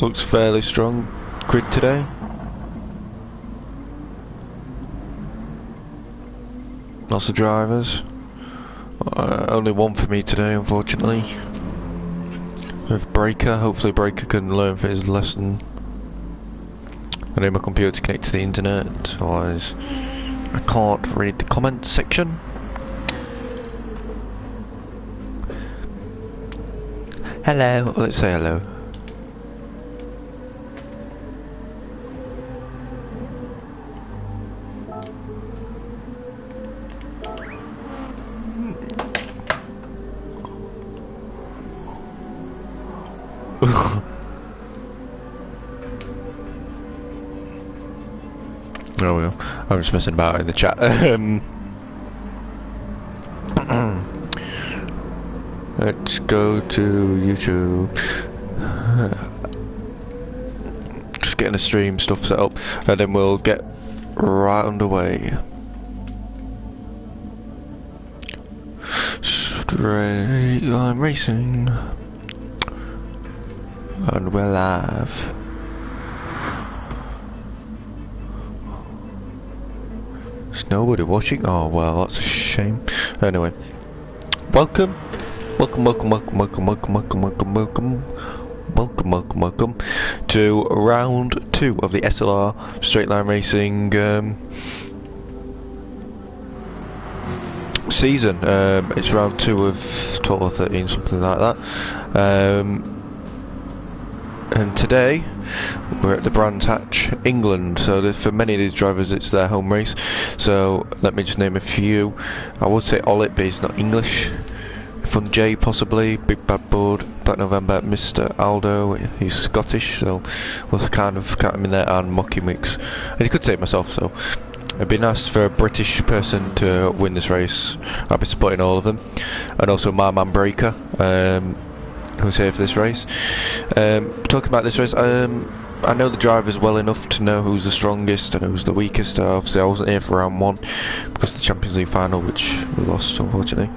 Looks fairly strong grid today. Lots of drivers. Only one for me today, unfortunately. With Breaker, hopefully Breaker can learn from his lesson. I need my computer to connect to the internet, otherwise I can't read the comment section. Hello, let's say hello. Oh well, I'm just messing about in the chat. Let's go to YouTube. Just getting the stream stuff set up, and then we'll get right underway. Straight line racing, and we're live. There's nobody watching? Oh well, that's a shame. Anyway, welcome to round 2 of the SLR straight line racing season. It's round 2 of 12 or 13, something like that. And today we're at the Brands Hatch, England, so for many of these drivers it's their home race. So let me just name a few. I would say Olit, but he's not English. Fun J possibly, Big Bad Bud, Black November, Mr. Aldo, he's Scottish, so we'll kind of count him in there, and Mucky Mix. And you could say it myself, so it'd be nice for a British person to win this race. I'll be supporting all of them. And also my man Breaker, who's here for this race. Talking about this race, I know the drivers well enough to know who's the strongest and who's the weakest. Obviously I wasn't here for round 1 because of the Champions League final, which we lost unfortunately.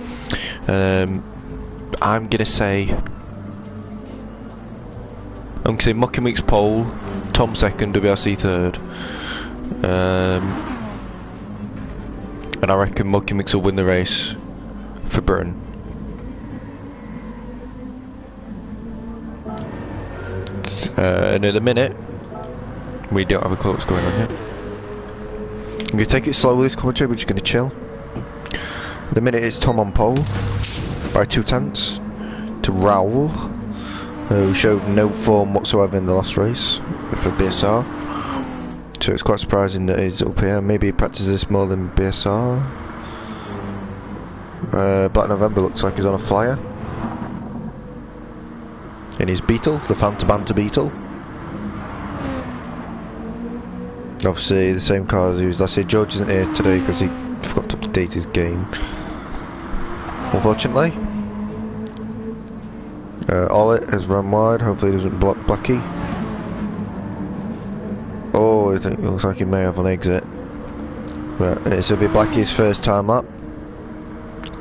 I'm gonna say Mucky Mix pole, Tom second, WRC third, and I reckon Mucky Mix will win the race for Britain. And in a minute, we don't have a clue what's going on here. I'm going to take it slow with this commentary, we're just going to chill. At the minute it's Tom on pole by 2 tenths to Raoul, who showed no form whatsoever in the last race for BSR. So it's quite surprising that he's up here. Maybe he practices this more than BSR. Black November looks like he's on a flyer. In his Beetle, the Fanta Banter Beetle. Obviously the same car as he was last year. George isn't here today because he forgot to update his game, unfortunately. Olit has run wide, hopefully he doesn't block Blackie. Oh, I think it looks like he may have an exit. But this will be Blackie's first time lap,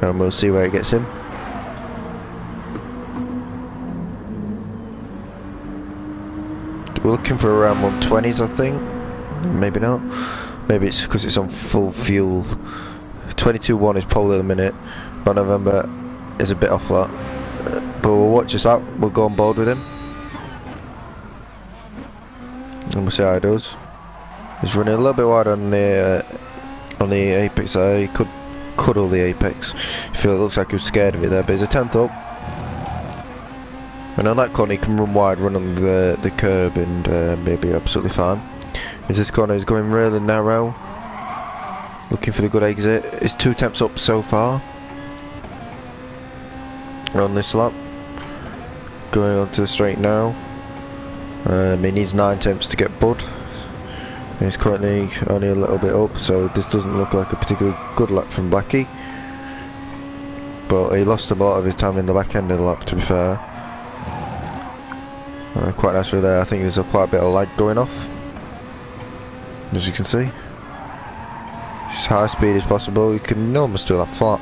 and we'll see where it gets him. We're looking for around 120s, I think. Maybe not. Maybe it's because it's on full fuel. 22.1 is pole at the minute. But November is a bit off that. But we'll watch this out. We'll go on board with him. And we'll see how he does. He's running a little bit wide on the apex there. He could cuddle the apex. I feel it looks like he was scared of it there, but he's a 10th up. And on that corner he can run wide, run on the curb, and maybe absolutely fine. As this corner is going really narrow, looking for the good exit. It's 2 attempts up so far on this lap. Going on to the straight now. He needs 9 attempts to get Bud. He's currently only a little bit up, so this doesn't look like a particularly good lap from Blackie. But he lost a lot of his time in the back end of the lap, to be fair. Quite nice through there. I think there's quite a bit of lag going off, as you can see. As high speed as possible. You can almost do that flat.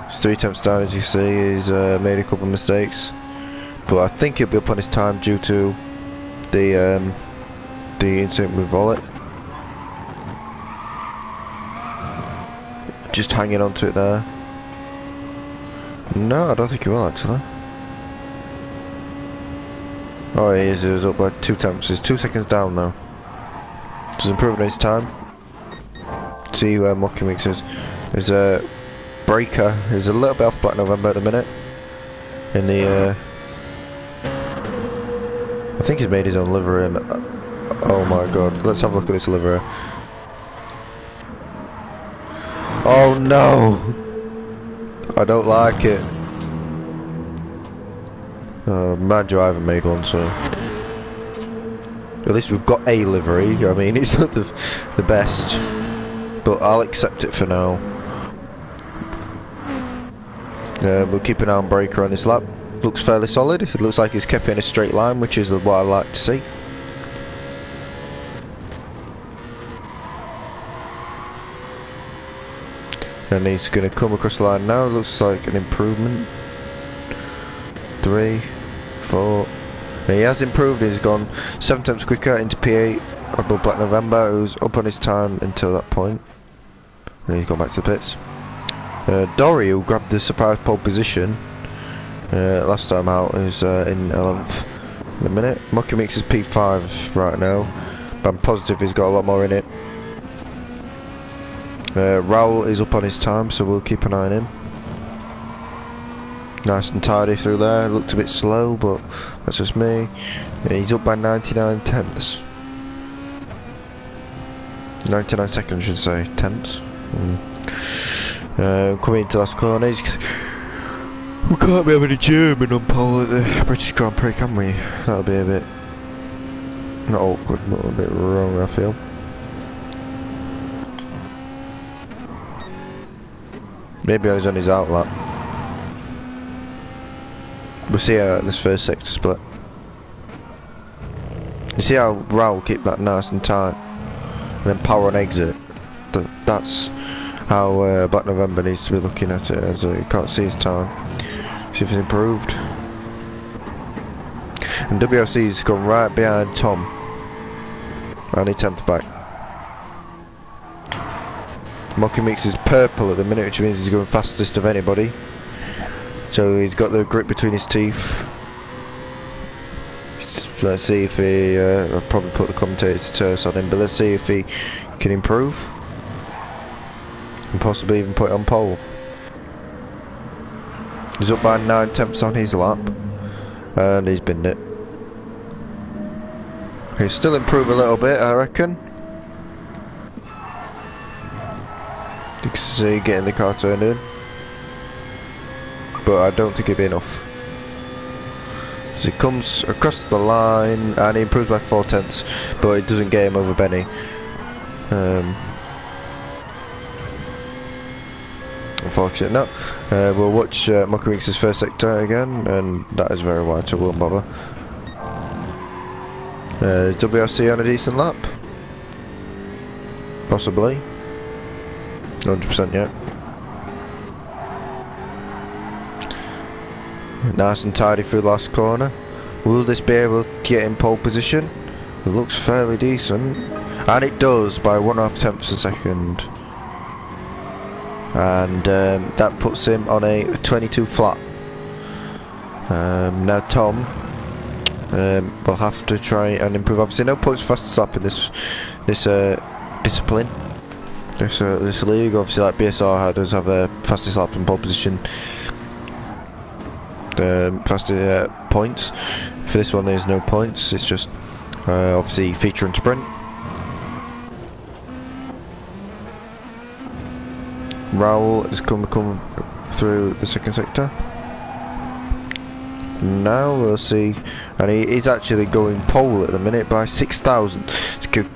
It's 3 attempts down, as you see. He's made a couple of mistakes. but I think he'll be up on his time due to the incident with Wallet. Just hanging on to it there. No, I don't think he will actually. Oh, he is. He was up by 2 tenths. He's 2 seconds down now. Just improving his time. See where Mucky Mix is. There's a breaker. He's a little bit off Black November at the minute. In the I think he's made his own livery, and oh my god, let's have a look at this livery. Oh no! I don't like it. Mind you, I haven't made one, so at least we've got a livery. I mean, it's not the best, but I'll accept it for now. We'll keep an eye on breaker on this lap. Looks fairly solid. It looks like he's kept it in a straight line, which is what I like to see. And he's going to come across the line now. Looks like an improvement. 3, 4. Now he has improved. He's gone 7 tenths quicker into P8 above Black November, who's up on his time until that point. And he's gone back to the pits. Dory, who grabbed the surprise pole position last time out, is in 11th in a minute. Mucky Mix is P5 right now, but I'm positive he's got a lot more in it. Raoul is up on his time, so we'll keep an eye on him. Nice and tidy through there. Looked a bit slow, but that's just me. Yeah, he's up by 99 tenths. 99 seconds, should say. Tenths. Coming into last corner. We can't be having a German on pole at the British Grand Prix, can we? That'll be a bit not awkward, but a bit wrong, I feel. Maybe he's on his out lap. We'll see how this first sector split. You see how Raoul keep that nice and tight, and then power on exit. That's how Black November needs to be looking at it, as you can't see his time. See if it's improved. And WLC's gone right behind Tom. Only 10th back. Mucky Mix is purple at the minute, which means he's going fastest of anybody. So he's got the grip between his teeth. Let's see if he... I'll probably put the commentator's terse on him, but let's see if he can improve. And possibly even put it on pole. He's up by 9 tenths on his lap. And he's binned it. He'll still improve a little bit, I reckon. You can see getting the car turned in. But I don't think it'll be enough. As he comes across the line and he improves by 4 tenths, but it doesn't get him over Benny. Unfortunate no. We'll watch Mucky Mix's first sector again, and that is very wide, so we won't bother. WRC on a decent lap? Possibly. 100% yet. Nice and tidy through the last corner. Will this be able to get in pole position? It looks fairly decent. And it does by 1/2 tenths a second. And that puts him on a 22 flat. Now Tom will have to try and improve. Obviously no points for fastest lap in this discipline. This league, obviously, like BSR does have a fastest lap in pole position, fastest points. For this one, there's no points. It's just obviously feature and sprint. Raoul is come through the second sector. Now we'll see, and he's actually going pole at the minute by 6,000.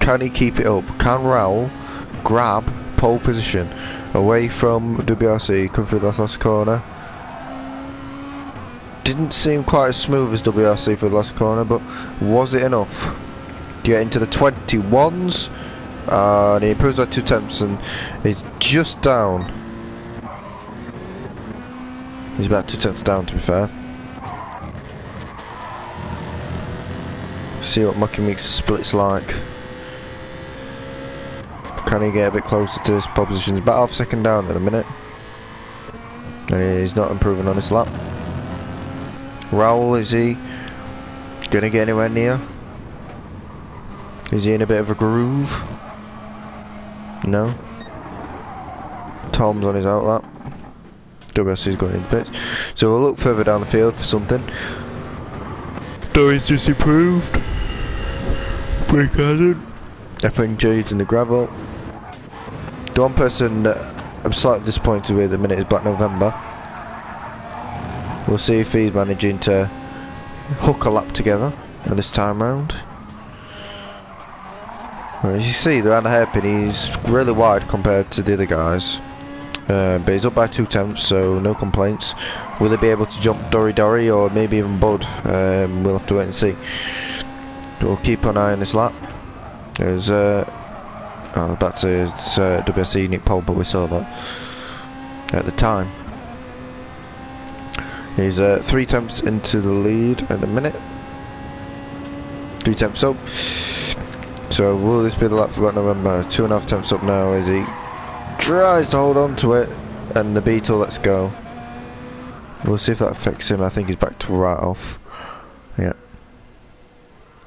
Can he keep it up? Can Raoul grab pole position away from WRC, come through that last corner? Didn't seem quite as smooth as WRC for the last corner, but was it enough to get into the 21s? And he improves by 2 tenths and he's just down. He's about 2 tenths down, to be fair. See what Mucky Meek's split's like. Can he get a bit closer to his pole position? He's about half second down in a minute. And he's not improving on his lap. Raoul, is he gonna get anywhere near? Is he in a bit of a groove? No. Tom's on his out lap. WSC's going in bits. So we'll look further down the field for something. Though he's just improved. Break hasn't. FNG's in the gravel. The one person that I'm slightly disappointed with at the minute is Black November. We'll see if he's managing to hook a lap together at this time round. Well, as you see, around the hairpin, he's really wide compared to the other guys. But he's up by 2/10, so no complaints. Will he be able to jump Dory or maybe even Bud? We'll have to wait and see. We'll keep an eye on this lap. There's back to his WSC Nick Pole, but we saw that at the time. He's 3/10 into the lead at the minute. 3/10 up. So will this be the lap for Black November? 2.5 temps up now as he tries to hold on to it, and the Beetle lets go. We'll see if that affects him. I think he's back to right off. Yeah.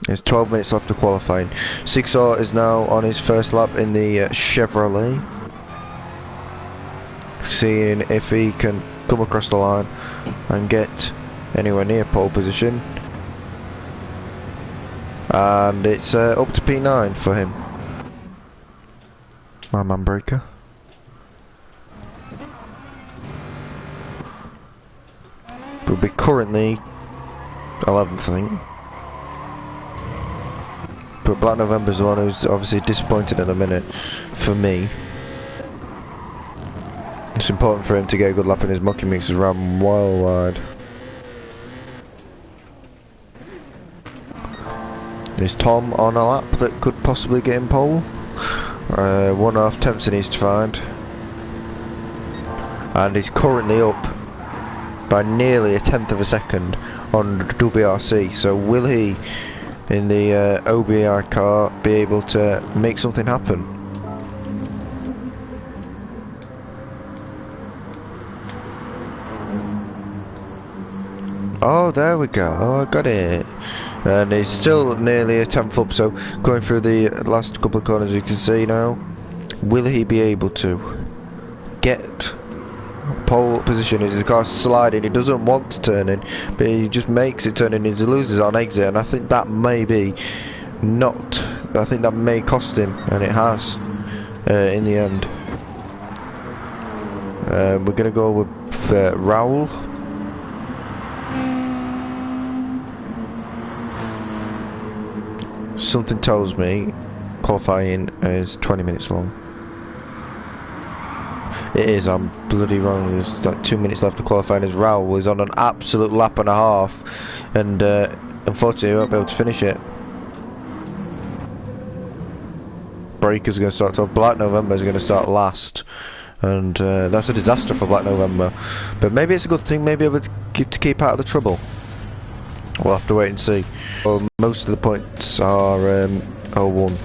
There's 12 minutes left of qualifying. Sigsaw is now on his first lap in the Chevrolet. Seeing if he can come across the line and get anywhere near pole position. And it's up to P9 for him. My man Breaker. Will be currently 11th, I think. But Black November's the one who's obviously disappointed in a minute for me. It's important for him to get a good lap in his Mucky Mix has ran well wide. Is Tom on a lap that could possibly get him pole? 1.5 temps he needs to find. And he's currently up by nearly 1/10 of a second on WRC. So will he, in the OBI car, be able to make something happen? Oh, there we go. Oh, I got it. And he's still nearly 1/10 up, so going through the last couple of corners you can see now. Will he be able to get pole position? Is the car sliding? He doesn't want to turn in, but he just makes it turn in. He loses on exit, and I think that may be not. I think that may cost him, and it has in the end. We're going to go with Raoul. Something tells me qualifying is 20 minutes long. It is, I'm bloody wrong. There's like 2 minutes left to qualifying as Raoul is on an absolute lap and a half, and unfortunately he won't be able to finish it. Breaker's going to start off. Black November is going to start last, and that's a disaster for Black November. But maybe it's a good thing, maybe able to keep out of the trouble. We'll have to wait and see. Well, most of the points are 0-1.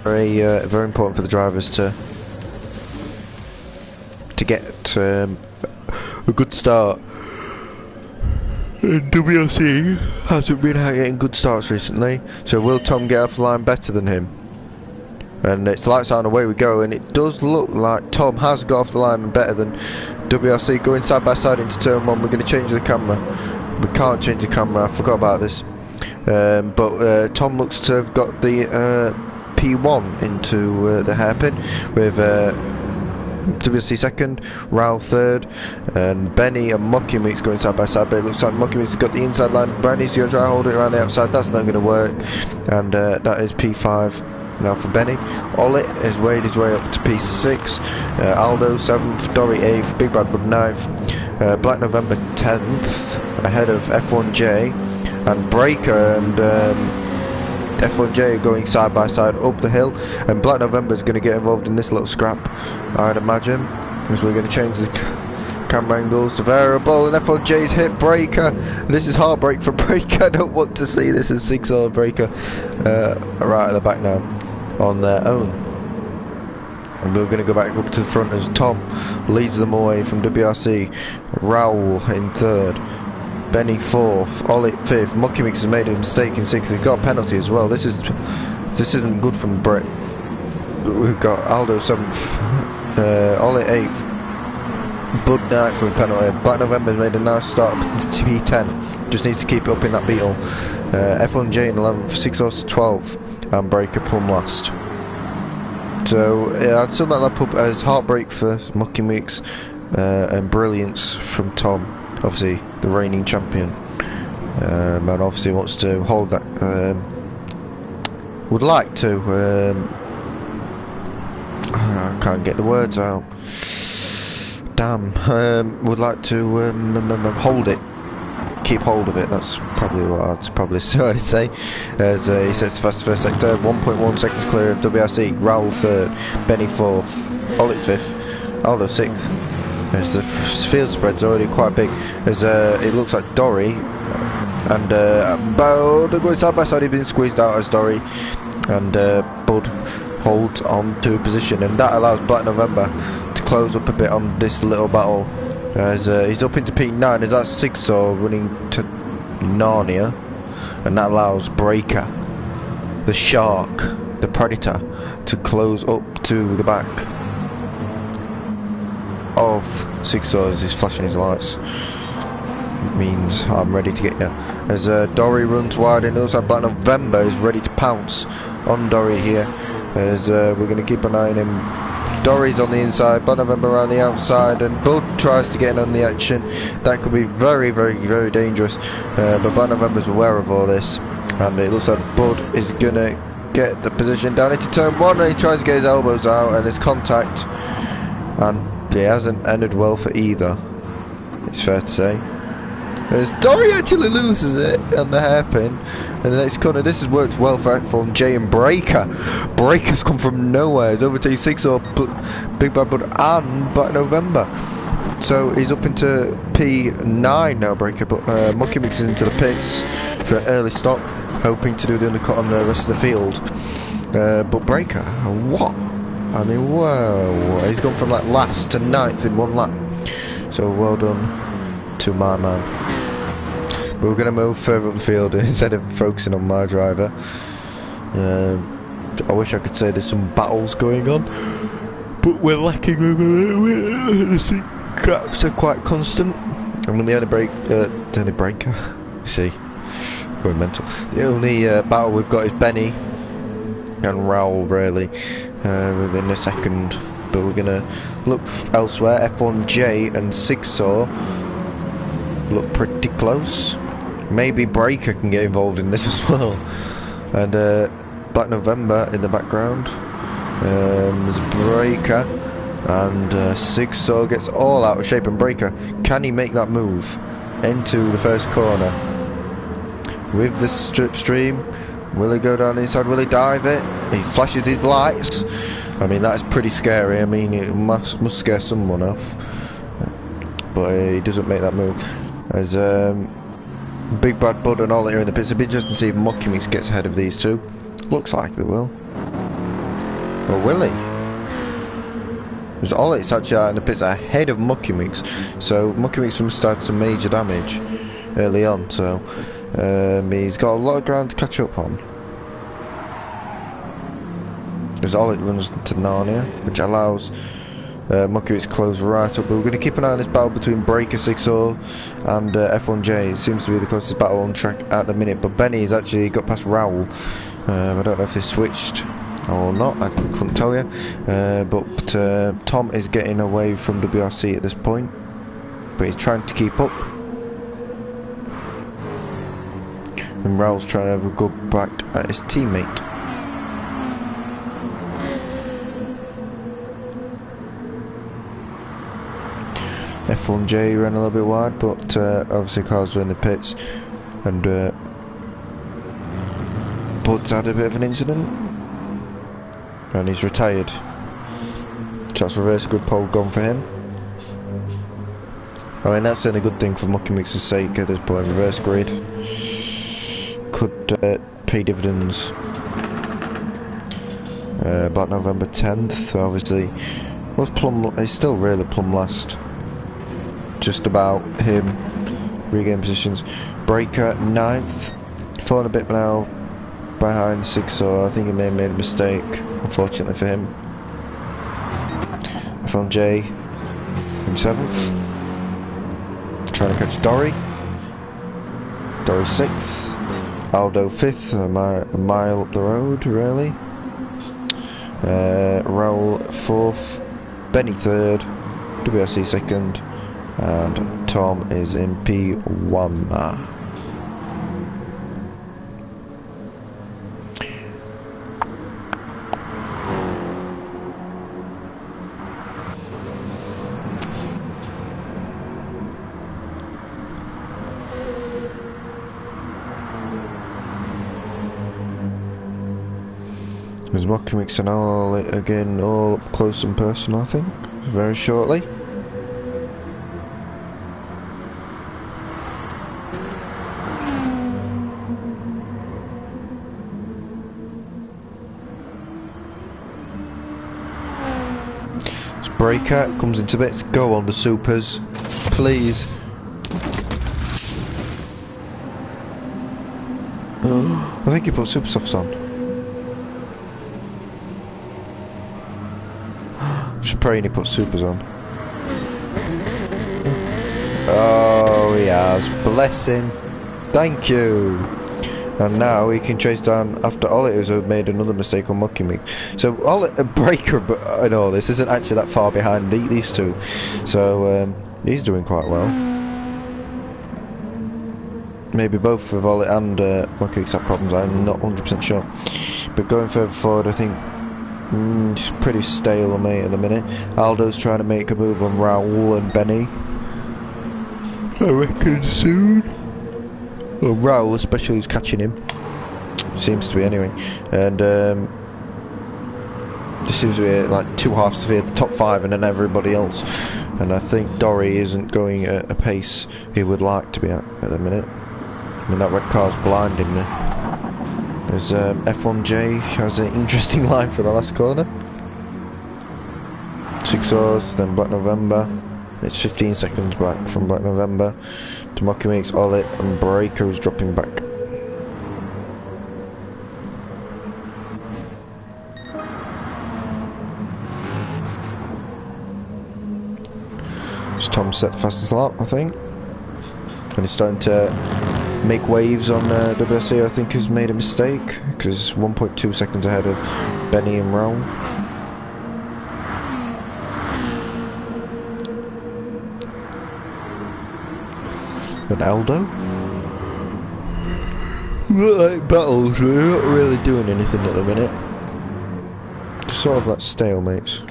Very important for the drivers to get a good start. WRC hasn't been getting good starts recently, so will Tom get off the line better than him? And it's lights out and away we go, and it does look like Tom has got off the line better than WRC. Going side by side into turn 1. We're going to change the camera. We can't change the camera, I forgot about this. But Tom looks to have got the P1 into the hairpin with WRC second, Raoul third, and Benny and Mucky Meeks going side by side. But it looks like Mucky Meeks has got the inside line. Benny's going to try to hold it around the outside. That's not going to work. And that is P5 now for Benny. Ollie has weighed his way up to P6. Aldo 7th, Dory 8th, Big Bad Bud 9th, Black November 10th, ahead of F1J, and Breaker and F1J are going side by side up the hill, and Black November is going to get involved in this little scrap, I'd imagine, because we're going to change the Camera angles to variable, and F1J's hit Breaker. This is heartbreak for Breaker. I don't want to see this as 6-0 Breaker right at the back now on their own. And we're going to go back up to the front as Tom leads them away from WRC. Raoul in third, Benny fourth, Ollie fifth. Mucky Mix has made a mistake in sixth. They've got a penalty as well. This isn't good from Brett. We've got Aldo seventh, Ollie eighth, Bud ninth for a penalty. Black November's made a nice start to P10. Just needs to keep it up in that beetle. F1J in 11th, 6-0 12th, and Breaker plumb last. So yeah, I'd sum that up as heartbreak for Mucky Mix and brilliance from Tom, obviously the reigning champion, and obviously wants to hold that. Would like to. I can't get the words out. Damn. Would like to hold it. Keep hold of it. That's probably what I'd say. As he sets the fastest first sector, 1.1 seconds clear of WRC. Raoul third, Benny fourth, Ollie fifth, Aldo sixth. As the field spread's already quite big. As it looks like Dory and Bud going side by side. He's been squeezed out as Dory and Bud holds on to a position, and that allows Black November to close up a bit on this little battle. As he's up into P9, as that's 6-0 running to Narnia, and that allows Breaker, the Shark, the Predator, to close up to the back of 6-0 as he's flashing his lights. It means I'm ready to get you. As Dory runs wide, and also Black November is ready to pounce on Dory here. As we're going to keep an eye on him. Dory's on the inside, Black November around the outside, and Bud tries to get in on the action. That could be very, very, very dangerous. But Black November's aware of all this, and it looks like Bud is going to get the position down into turn one, and he tries to get his elbows out, and there's contact, and it hasn't ended well for either, it's fair to say. As Dory actually loses it on the hairpin in the next corner. This has worked well for F1J and Breaker. Breaker's come from nowhere. He's overtaken 6-0 Big Bad Bud and Black November. So he's up into P9 now, Breaker. But Mucky Mix is into the pits for an early stop, hoping to do the undercut on the rest of the field. But Breaker, what? I mean, whoa. He's gone from like last to 9th in one lap. So well done to my man. But we're going to move further up the field instead of focusing on my driver. I wish I could say there's some battles going on, but we're lacking the cracks are quite constant. I mean, the only breaker, you see, going mental. The only battle we've got is Benny and Raoul, really, within a second. But we're going to look elsewhere. F1J and 6-0 look pretty close. Maybe Breaker can get involved in this as well. And Black November in the background. There's Breaker, and 6-0 gets all out of shape. And Breaker, can he make that move into the first corner with the slipstream? Will he go down inside? Will he dive it? He flashes his lights. I mean, that's pretty scary. I mean, it must scare someone off. But he doesn't make that move. As Big Bad Bud and Ollie are in the pits. It'll be interesting to see if Mucky Mix gets ahead of these two. Looks like they will. Or will he? Because Ollie's actually out in the pits ahead of Mucky Mix. So Mucky Mix must start some major damage early on. So he's got a lot of ground to catch up on. As Ollie runs to Narnia, which allows Mucky Mix close right up. But we're going to keep an eye on this battle between Breaker 6-0 and F1J. It seems to be the closest battle on track at the minute. But Benny's actually got past Raoul. I don't know if they switched or not, I couldn't tell you. But Tom is getting away from WRC at this point. But he's trying to keep up. And Raoul's trying to have a good back at his teammate. F1J ran a little bit wide, but obviously cars were in the pits, and Bud's had a bit of an incident, and he's retired. Shots reverse, good pole gone for him. I mean, that's the only good thing for Mucky Mix's sake at this point. Reverse grid could pay dividends. About November 10th, obviously. Was Plum? He's still really plumb last. Just about him. Regain positions. Breaker at 9th. Falling a bit now behind 6, so I think he may have made a mistake, unfortunately for him. FLJ in 7th. Trying to catch Dory. Dory 6th. Aldo 5th, a mile up the road, really. Raul 4th. Benny 3rd. WRC 2nd. And Tom is in P1. There's Mucky Mix and all again, all up close and personal, I think, very shortly. Breaker comes into bits. Go on the supers, please. I think he put super softs on. I'm just praying he put supers on. Oh, he has. Bless him. Thank you. And now he can chase down after Ollie, who's made another mistake on Mucky Mix. So Ollie, Breaker and all this isn't actually that far behind these two. So he's doing quite well. Maybe both of Ollie and Mucky Mix have problems, I'm not 100% sure. But going further forward, I think it's pretty stale on me at the minute. Aldo's trying to make a move on Raul and Benny. I reckon soon. Well, Raul especially is catching him. Seems to be anyway. And there seems to be like two halves here, the top 5 and then everybody else. And I think Dory isn't going at a pace he would like to be at the minute. I mean, that red car's blinding me. There's F1J has an interesting line for the last corner. 6 hours, then Black November. It's 15 seconds back from Black November to Mucky Mix, Ollie and Breaker is dropping back. Just Tom set the fastest lap, I think. And he's starting to make waves on WRC. I think he's made a mistake because 1.2 seconds ahead of Benny and Raul. And Aldo? Like battles, we're not really doing anything at the minute. Just sort of like stalemates.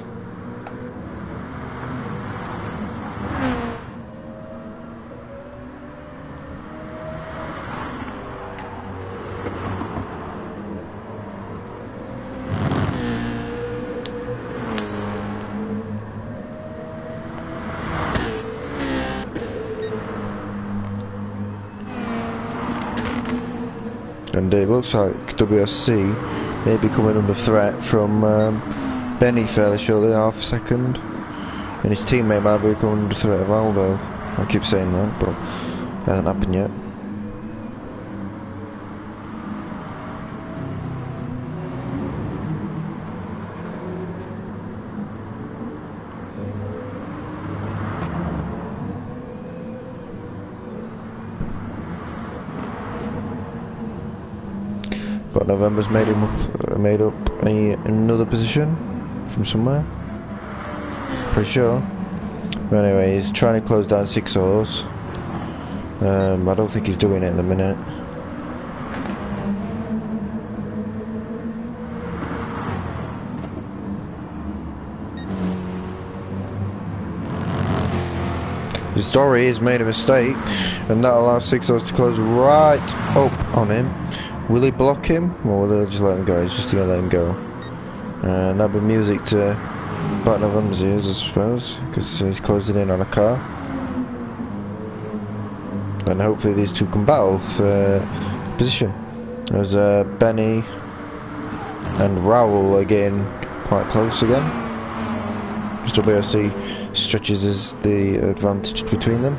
And it looks like WRC may be coming under threat from Benny fairly shortly, half a second. And his teammate might be coming under threat of Aldo. I keep saying that, but it hasn't happened yet. But November's made up another position from somewhere. Pretty sure. But anyway, he's trying to close down 6 hours. I don't think he's doing it at the minute. His story has made a mistake, and that allows 6 hours to close right up on him. Will he block him, or will they just let him go? He's just going to let him go. And that'll be music to Black November's ears, I suppose, because he's closing in on a car. and hopefully these two can battle for position. There's Benny and Raoul are getting quite close again. WRC stretches as the advantage between them.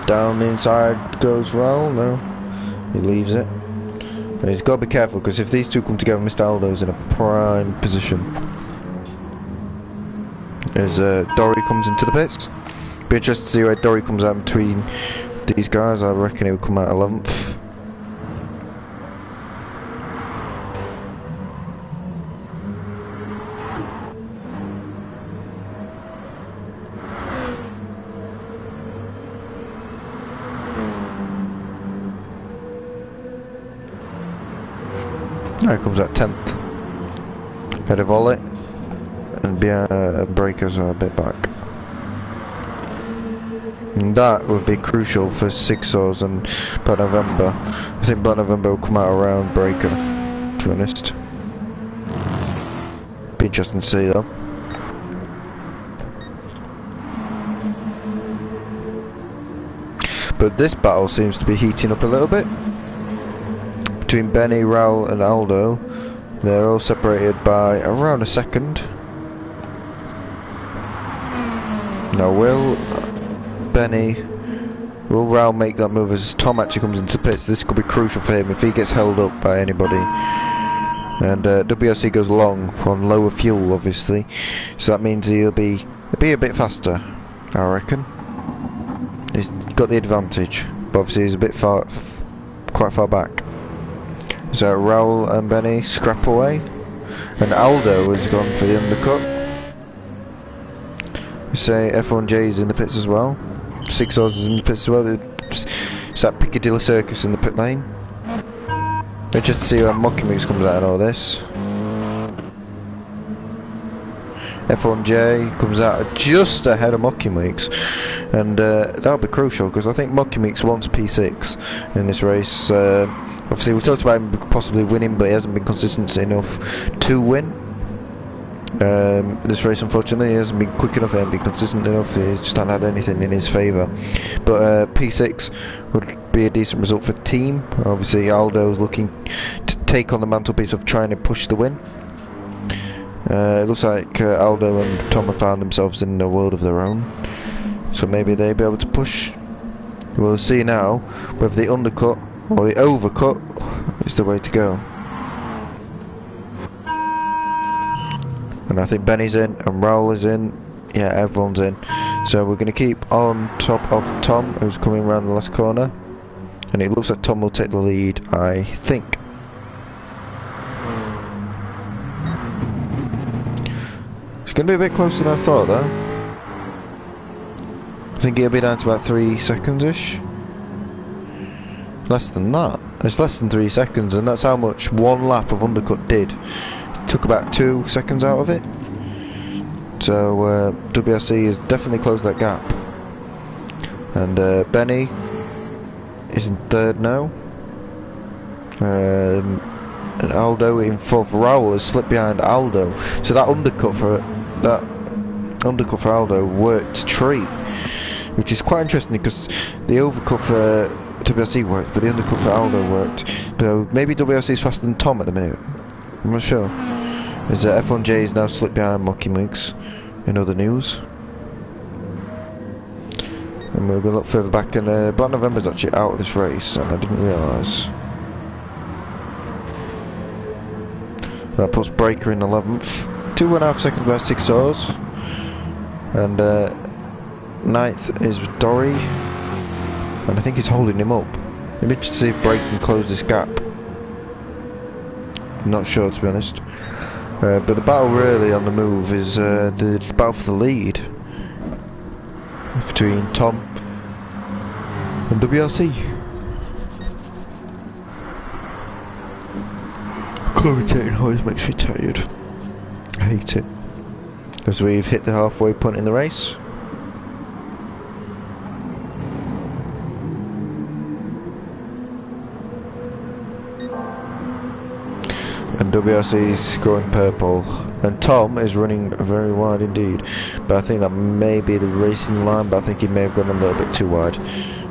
Down the inside goes Raoul. No, he leaves it. But he's got to be careful, because if these two come together, Mr. Aldo's in a prime position. As Dory comes into the pits. Be interested to see where Dory comes out between these guys. I reckon he will come out 11th. Now he comes out 10th. Head of Ollie, and breakers are a bit back. And that would be crucial for 6-0s and Black November. I think Black November will come out around breaker, to be honest. Be interesting to see though. But this battle seems to be heating up a little bit. Between Benny, Raoul and Aldo, they're all separated by around a second. Now will Raoul make that move as Tom actually comes into the pits? This could be crucial for him if he gets held up by anybody. And WRC goes long on lower fuel, obviously, so that means he'll be a bit faster, I reckon. He's got the advantage, but obviously he's a bit quite far back. So Raoul and Benny scrap away, and Aldo has gone for the undercut. We say F1J is in the pits as well. 6-0s is in the pits as well. It's that Piccadilly Circus in the pit lane. Interesting to see how Mocky Mix comes out in all this. F1J comes out just ahead of Mocky Mix, and that'll be crucial, because I think Mocky Mix wants P6 in this race. Obviously we talked about him possibly winning, but he hasn't been consistent enough to win. This race, unfortunately, he hasn't been quick enough, he hasn't been consistent enough, he just hasn't had anything in his favour. But P6 would be a decent result for team. Obviously Aldo's looking to take on the mantelpiece of trying to push the win. It looks like Aldo and Tom have found themselves in a world of their own, so maybe they'll be able to push. We'll see now whether the undercut or the overcut is the way to go. And I think Benny's in and Raoul is in. Yeah, everyone's in. So we're going to keep on top of Tom, who's coming around the last corner, and it looks like Tom will take the lead, I think. It's going to be a bit closer than I thought though. I think it'll be down to about 3 seconds-ish. Less than that. It's less than 3 seconds, and that's how much one lap of undercut did. It took about 2 seconds out of it. So WRC has definitely closed that gap. And Benny is in 3rd now. And Aldo in 4th. Raoul has slipped behind Aldo. So that undercut for Aldo worked a treat, which is quite interesting, because the overcut for WRC worked, but the undercut for Aldo worked. But maybe WRC is faster than Tom at the minute. I'm not sure. As F1J is now slipped behind Mocky Mix in other news. And we're going to look further back, and Black November's actually out of this race, and I didn't realise. That puts Breaker in 11th. 2.5 seconds by 6-0s. And 9th is Dory, and I think he's holding him up. Maybe to see if Break can close this gap. I'm not sure, to be honest. But the battle really on the move is the battle for the lead between Tom and WRC. Commentating always makes me tired. I hate it. As we've hit the halfway point in the race. And and WRC's going purple, and Tom is running very wide indeed. But I think that may be the racing line, but I think he may have gone a little bit too wide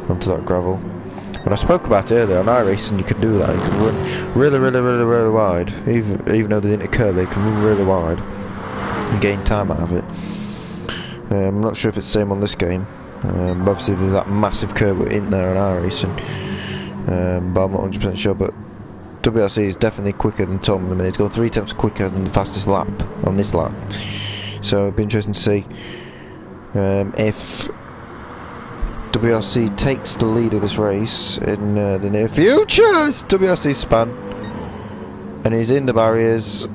onto that gravel. When I spoke about it earlier, on iRacing you can do that. You can run really wide, even though they didn't occur, they can run really wide and gain time out of it. I'm not sure if it's the same on this game. Obviously there's that massive curve in there on iRacing, but I'm not 100% sure. But WRC is definitely quicker than Tom. I mean, he's gone 3 attempts quicker than the fastest lap on this lap. So it'll be interesting to see if WRC takes the lead of this race in the near future. It's WRC span, and he's in the barriers,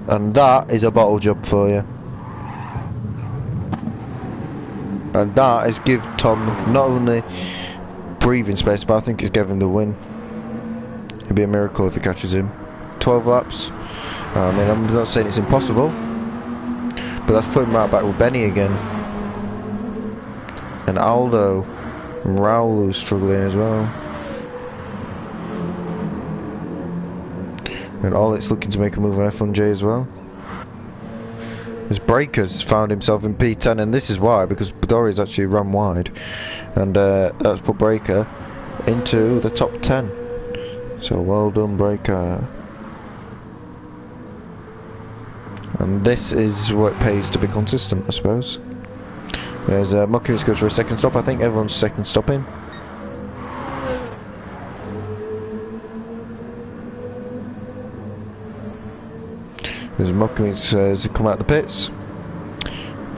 and that is a bottle job for you. And that is give Tom not only breathing space, but I think it's given him the win. It'd be a miracle if he catches him. 12 laps. I mean, I'm not saying it's impossible, but that's putting him right back with Benny again. And Aldo and Raul, who's struggling as well. And Ollitt's looking to make a move on F1J as well. As Breaker's found himself in P10, and this is why, because Badori's actually run wide, and that's put Breaker into the top 10. So well done, Breaker. And this is what pays to be consistent, I suppose. There's Muckiewicz goes for a second stop. I think everyone's second stopping. There's Muckiewicz come out the pits.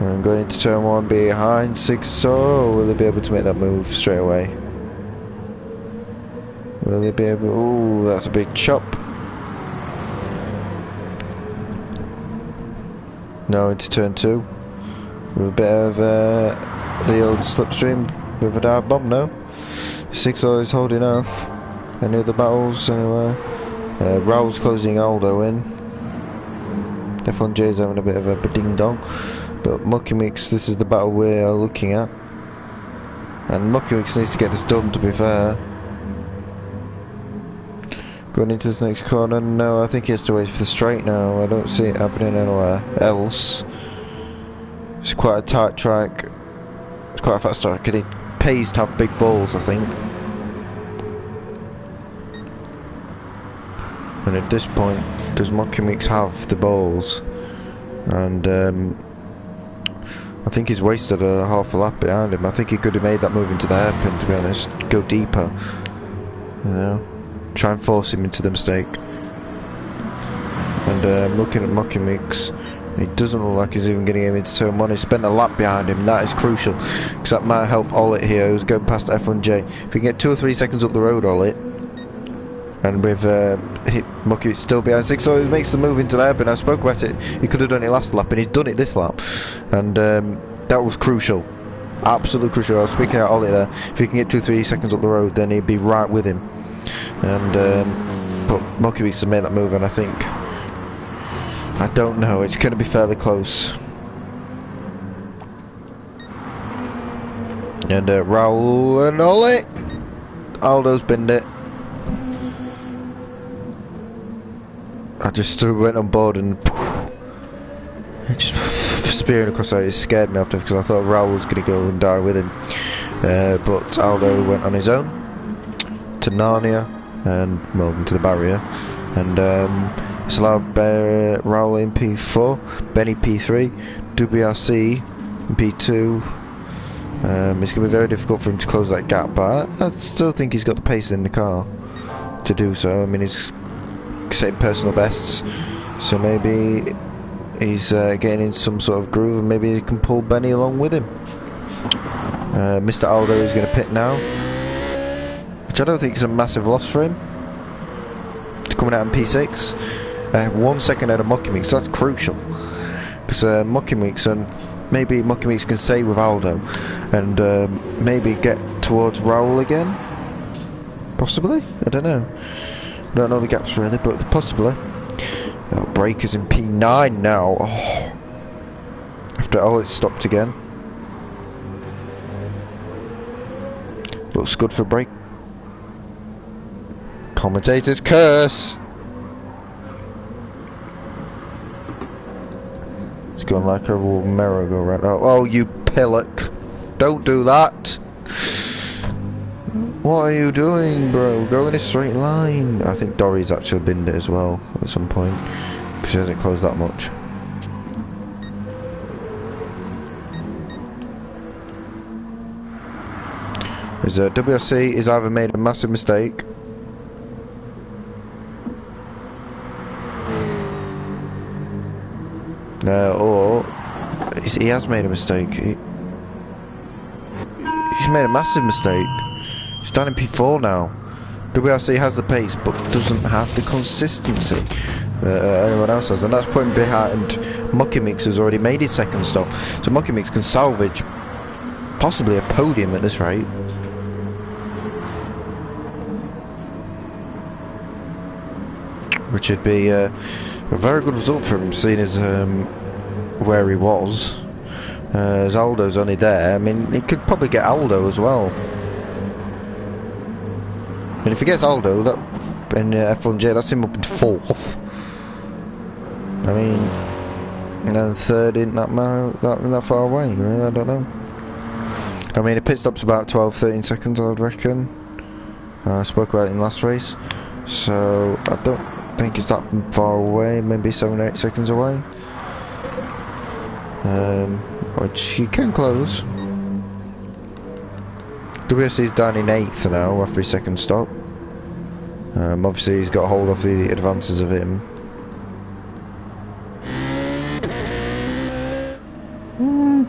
And going into turn 1 behind 6. So will they be able to make that move straight away? Will they be able? Ooh, that's a big chop. Now into turn 2 with a bit of the old slipstream with a dive bomb. No, 6 is holding off. Any other battles anywhere? Raul's closing Aldo in. F1J's having a bit of a ding dong, but Muckiewicz, this is the battle we're looking at, and Muckiewicz needs to get this done, to be fair. Going into this next corner, no, I think he has to wait for the straight now. I don't see it happening anywhere else. It's quite a tight track, it's quite a fast track, and it pays to have big balls, I think. And at this point, does Muckiewicz have the balls? And I think he's wasted a half a lap behind him. I think he could have made that move into the hairpin, to be honest. Go deeper, you know, try and force him into the mistake. And looking at Muckiewicz, he doesn't look like he's even getting him into turn 1. He spent a lap behind him. That is crucial, because that might help Ollitt here, who's going past F1J. If he can get 2 or 3 seconds up the road, Ollitt, and with Muckiewicz still behind 6, so he makes the move into there. But I spoke about it, he could have done it last lap, and he's done it this lap, and that was crucial, absolutely crucial. I was speaking out Ollie there. If he can get 2 or 3 seconds up the road, then he'd be right with him. And but Muckiewicz has made that move, and I think, I don't know, it's going to be fairly close. And Raul and Ollie, Aldo's binned it. I just went on board and just spearing across there. It scared me after, because I thought Raul was going to go and die with him. But Aldo went on his own to Narnia and well, into the barrier. And it's allowed Raul in P4, Benny P3, WRC in P2. It's going to be very difficult for him to close that gap, but I still think he's got the pace in the car to do so. I mean, he's setting personal bests, so maybe he's getting in some sort of groove, and maybe he can pull Benny along with him. Mr. Aldo is going to pit now, which I don't think is a massive loss for him. Coming out in P6, 1 second out of Muckiewicz, so that's crucial, because Muckiewicz, and maybe Muckiewicz can stay with Aldo and maybe get towards Raul again, possibly. I don't know. I don't know the gaps really, but possibly. Oh, Breaker's in P9 now. Oh. After Ollitt stopped again. Looks good for break. Commentator's curse. gone like a merry-go-round. Oh, you pillock. Don't do that. What are you doing, bro? Go in a straight line. I think Dory's actually binned it as well at some point, because she hasn't closed that much. WRC has either made a massive mistake or he has made a mistake. He's made a massive mistake. He's down in P4 now. WRC has the pace but doesn't have the consistency anyone else has, and that's putting behind Mucky Mix, who's already made his second stop. So Mucky Mix can salvage possibly a podium at this rate. Which would be a very good result for him, seeing as where he was. As Aldo's only there, I mean, he could probably get Aldo as well. And if he gets Aldo, that in F1J, that's him up into 4th. I mean, and then 3rd isn't that far away, right? I don't know. I mean, a pit stop's about 12-13 seconds, I would reckon. I spoke about it in last race, so I don't think it's that far away, maybe 7-8 seconds away, which you can close. WSC's down in 8th now after his second stop. Obviously he's got hold of the advances of him.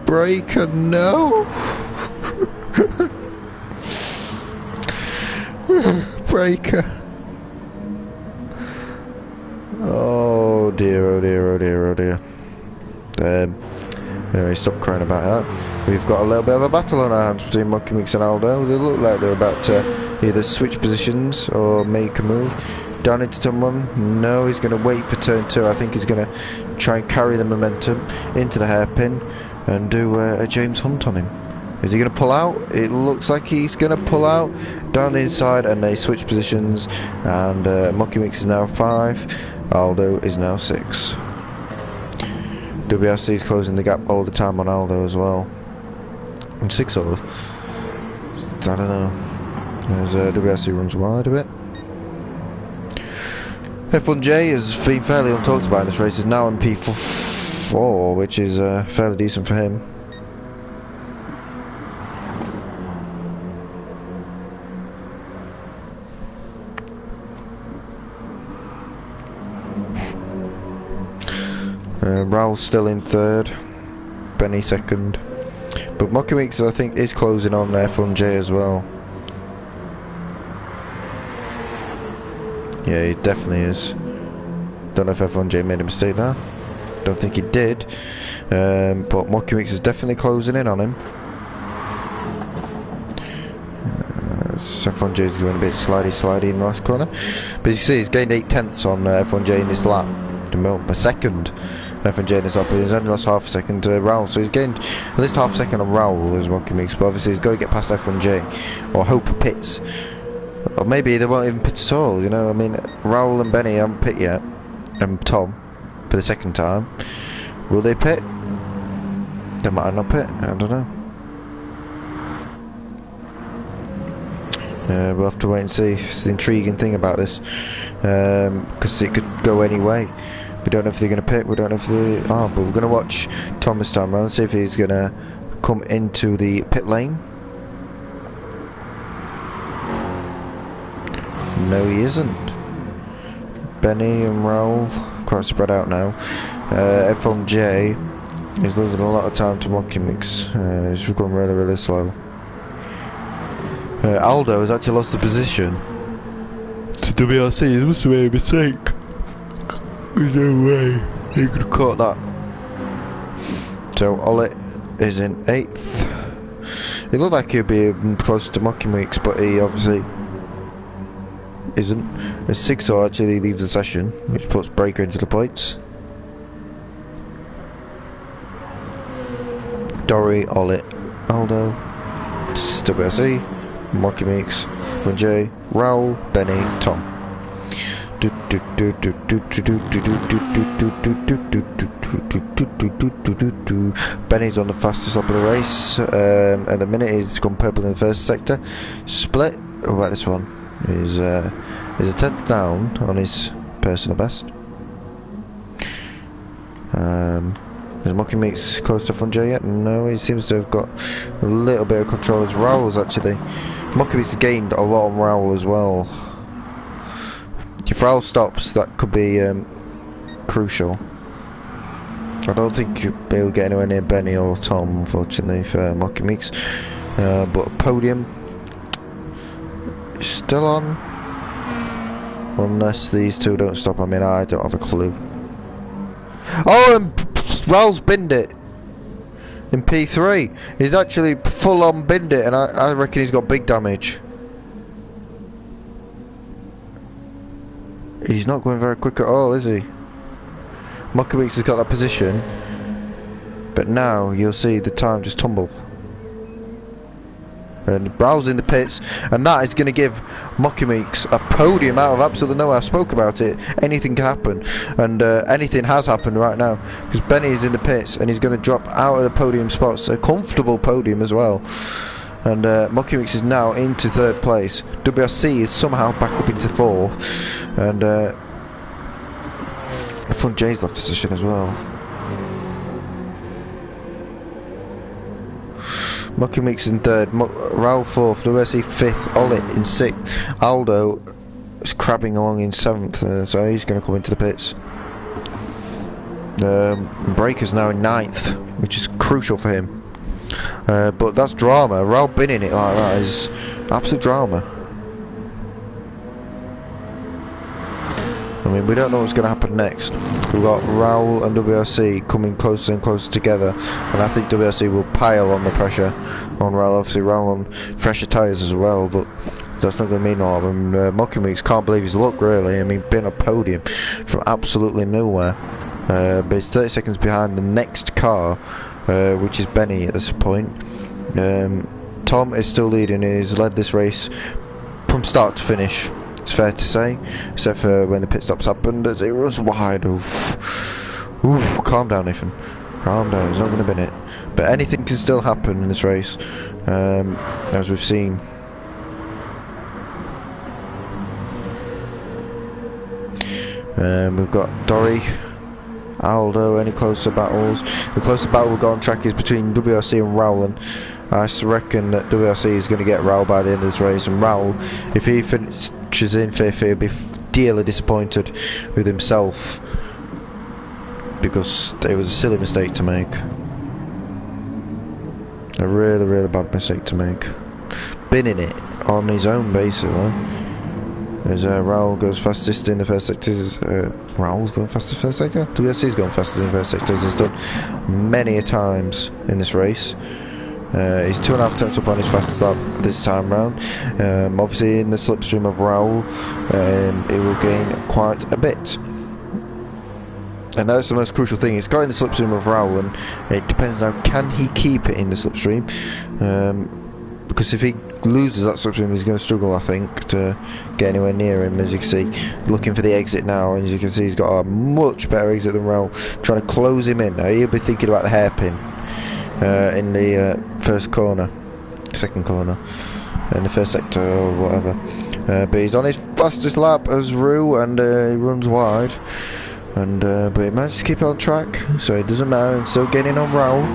Breaker, no! Breaker. Oh dear, oh dear, oh dear, oh dear. Anyway, stop crying about that. We've got a little bit of a battle on our hands between Mucky Mix and Aldo. They look like they're about to either switch positions or make a move. Down into turn 1. No, he's going to wait for turn 2. I think he's going to try and carry the momentum into the hairpin and do a James Hunt on him. Is he going to pull out? It looks like he's going to pull out down the inside, and they switch positions, and Mucky Mix is now 5, Aldo is now 6. WRC is closing the gap all the time on Aldo as well. And 6 sort of. I don't know. As WRC runs wide a bit. F1J has been fairly untalked about in this race, is now in P4, which is fairly decent for him. Raul's still in 3rd, Benny 2nd, but Mucky Mix I think is closing on F1J as well. Yeah, he definitely is. Don't know if F1J made a mistake there. Don't think he did, but Mucky Mix is definitely closing in on him. F1J is going a bit slidey in the last corner, but you see he's gained 8/10 on F1J in this lap. A second F1J in this lap, but he's only lost half a second to Raul, so he's gained at least half a second on Raul as Mucky Mix, but obviously he's got to get past F1J or hope pits, or maybe they won't even pit at all, you know. I mean, Raul and Benny haven't pit yet, and Tom for the second time. Will they pit? They might not pit, I don't know. We'll have to wait and see. It's the intriguing thing about this, because it could go any way. We don't know if they're going to pit, we don't know if they are, but we're going to watch Tom this time around, see if he's going to come into the pit lane. No, he isn't. Benny and Raul quite spread out now. F1J is losing a lot of time to Mucky Mix. He's going really slow. Aldo has actually lost the position to WRC. He must have made a mistake. There's no way he could have caught that. So Ollie is in 8th. It looked like he'd be close to Mucky Mix, but he obviously isn't. A 6 actually leaves the session, which puts Breaker into the points. Dory, Ollie, Aldo, WRC, Mucky Mix, F1J, Raul, Benny, Tom. Benny's on the fastest lap of the race. At the minute, he's gone purple in the first sector. Split. What about this one? Is a 10th down on his personal best. Is Mucky Meeks close to Funjay yet? No, he seems to have got a little bit of control as Raoul's actually. Mucky Meeks gained a lot on Raoul as well. If Raoul stops, that could be crucial. I don't think he'll get anywhere near Benny or Tom, unfortunately, for Mucky Meeks. But podium still on, unless these two don't stop. I mean, I don't have a clue. Oh, and Raoul's binned it in P3. He's actually full on binned it, and I reckon he's got big damage. He's not going very quick at all, is he? Mucky Meeks has got that position, but now you'll see the time just tumble. And Raoul's in the pits, and that is going to give Mucky Meeks a podium out of absolutely nowhere. I spoke about it. Anything can happen, and anything has happened right now, because Benny is in the pits, and he's going to drop out of the podium spots, a comfortable podium as well. And Mucky Meeks is now into 3rd place. WRC is somehow back up into 4th, and Funjay's left position as well. Mucky Meeks in 3rd, Raoul 4th, WRC 5th, Ollie in 6th. Aldo is crabbing along in 7th, so he's going to come into the pits. Breaker's now in 9th, which is crucial for him. But that's drama. Raoul binning it like that is absolute drama. I mean, we don't know what's going to happen next. We've got Raoul and WRC coming closer and closer together, and I think WRC will pile on the pressure on Raoul. Obviously, Raoul on fresher tyres as well, but that's not going to mean a lot. And Mucky Meeks can't believe his luck, really. I mean, being a podium from absolutely nowhere. But he's 30 seconds behind the next car, which is Benny at this point. Tom is still leading. He's led this race from start to finish, it's fair to say, except for when the pit stops happened as it runs wide. Ooh, calm down, Nathan. Calm down, he's not going to bin it. But anything can still happen in this race, as we've seen. We've got Dory, Aldo, any closer battles? The closer battle we've got on track is between WRC and Raoul, and I reckon that WRC is going to get Raoul by the end of this race, and Raoul, if he finishes in 5th, he'll be dearly disappointed with himself, because it was a silly mistake to make. A really, really bad mistake to make. Binning it on his own, basically. As Raoul goes fastest in the first sector. Raoul's going fastest in the first sector? WRC's going fastest in the first sector, as he's done many a times in this race. He's 2.5 tenths up on his fastest lap this time round. Obviously in the slipstream of Raoul, it will gain quite a bit. And that's the most crucial thing. It's got in the slipstream of Raoul, and it depends now, can he keep it in the slipstream? Because if he loses that slipstream, he's going to struggle, I think, to get anywhere near him. As you can see, looking for the exit now, and as you can see, he's got a much better exit than Raoul, trying to close him in. Now he'll be thinking about the hairpin in the first corner, second corner, in the first sector or whatever. But he's on his fastest lap as Rue, and he runs wide. And but he managed to keep it on track, so it doesn't matter. Still getting on Raoul.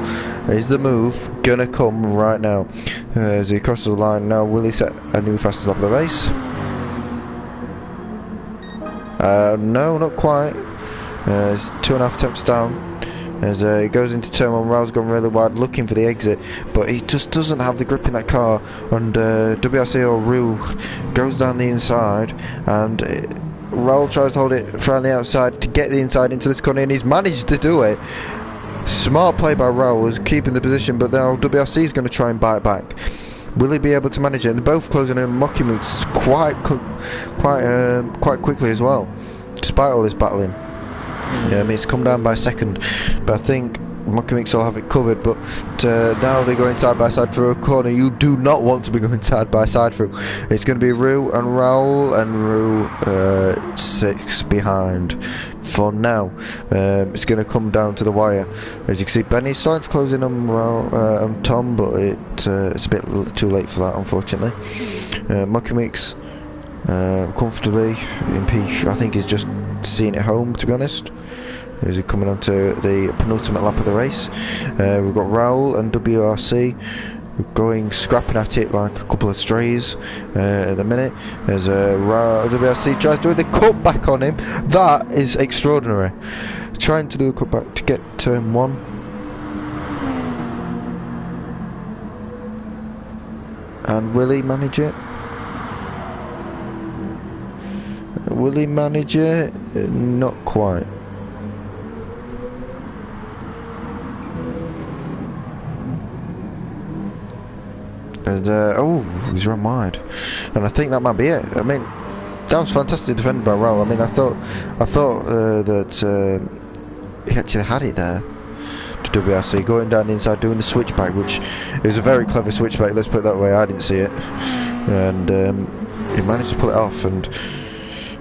Is the move gonna come right now? As he crosses the line now, will he set a new fastest lap of the race? No, not quite. He's 2.5 tenths down. As he goes into turn 1, Raoul's gone really wide, looking for the exit, but he just doesn't have the grip in that car. And WRC or Rue goes down the inside, and Raoul tries to hold it from the outside to get the inside into this corner, and he's managed to do it. Smart play by Raoul, is keeping the position, but now WRC is going to try and bite back. Will he be able to manage it? And they're both closing in. Mucky Meeks quite quickly as well, despite all this battling. Yeah, I mean, it's come down by a second, but I think Monkey Mix will have it covered, but now they're going side by side through a corner you do not want to be going side by side through. It's going to be Rue and Raul, and Rue 6 behind for now. It's going to come down to the wire. As you can see, Benny's starting to close in on Tom, but it's a bit too late for that, unfortunately. Monkey Mix comfortably in P. I think he's just seeing it home, to be honest. As we're coming on to the penultimate lap of the race. We've got Raul and WRC going scrapping at it like a couple of strays at the minute, as WRC tries to do the cutback on him. That is extraordinary, trying to do a cutback to get turn 1. And will he manage it? Will he manage it? Not quite. And, oh, he's run wide, and I think that might be it. I mean, that was fantastic defended by Raul. I mean, I thought that he actually had it there to WRC, going down the inside, doing the switchback, which is a very clever switchback. Let's put it that way. I didn't see it, and he managed to pull it off, and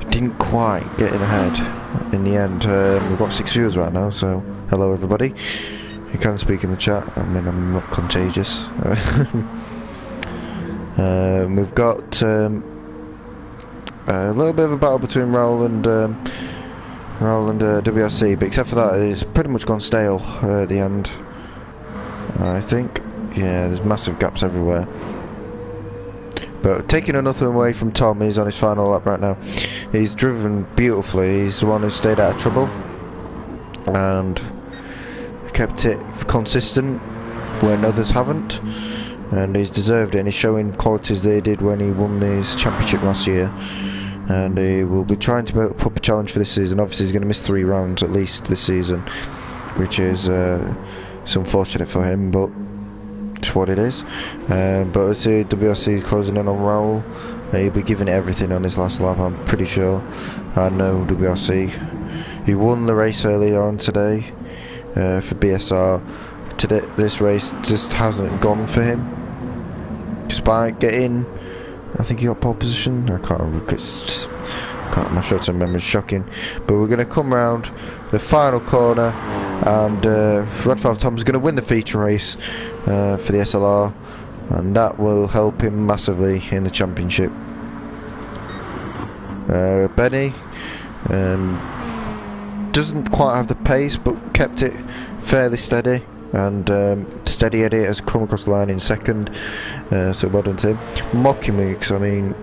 didn't quite get in ahead in the end. We've got 6 viewers right now, so hello everybody. You can speak in the chat. I mean, I'm not contagious. We've got a little bit of a battle between Raul and WRC, but except for that, it's pretty much gone stale at the end, I think. Yeah, there's massive gaps everywhere. But taking nothing away from Tom, he's on his final lap right now. He's driven beautifully. He's the one who stayed out of trouble and kept it consistent when others haven't. And he's deserved it, and he's showing qualities they did when he won his championship last year. And he will be trying to put up a challenge for this season. Obviously he's going to miss 3 rounds at least this season, which is it's unfortunate for him, but it's what it is. But I see WRC closing in on Raul. He'll be giving it everything on his last lap, I'm pretty sure. I know WRC. He won the race earlier on today for BSR. Today, this race just hasn't gone for him. Despite getting, I think he got pole position. I can't remember. My short-term memory is shocking. But we're going to come round the final corner, and Red 5 Tom's going to win the feature race for the SLR, and that will help him massively in the championship. Benny doesn't quite have the pace, but kept it fairly steady. And Steady Eddie has come across the line in second, so well done to him. Monkey Mix, I mean,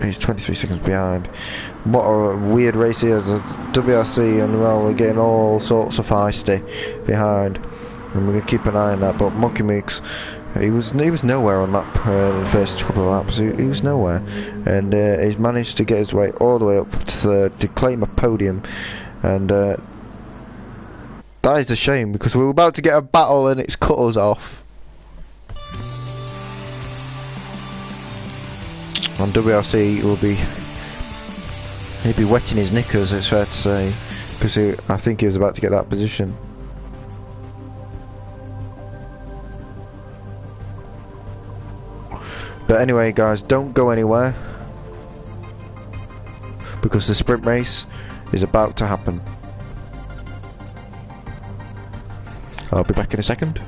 he's 23 seconds behind. What a weird race he has. WRC and Raul are getting all sorts of feisty behind, and we're going to keep an eye on that. But Monkey Mix, he was nowhere on that in the first couple of laps. He was nowhere, and he's managed to get his way all the way up to third to claim a podium, and that is a shame, because we were about to get a battle and it's cut us off. And WRC will he'll be wetting his knickers, it's fair to say, because I think he was about to get that position. But anyway guys, don't go anywhere, because the sprint race is about to happen. I'll be back in a second.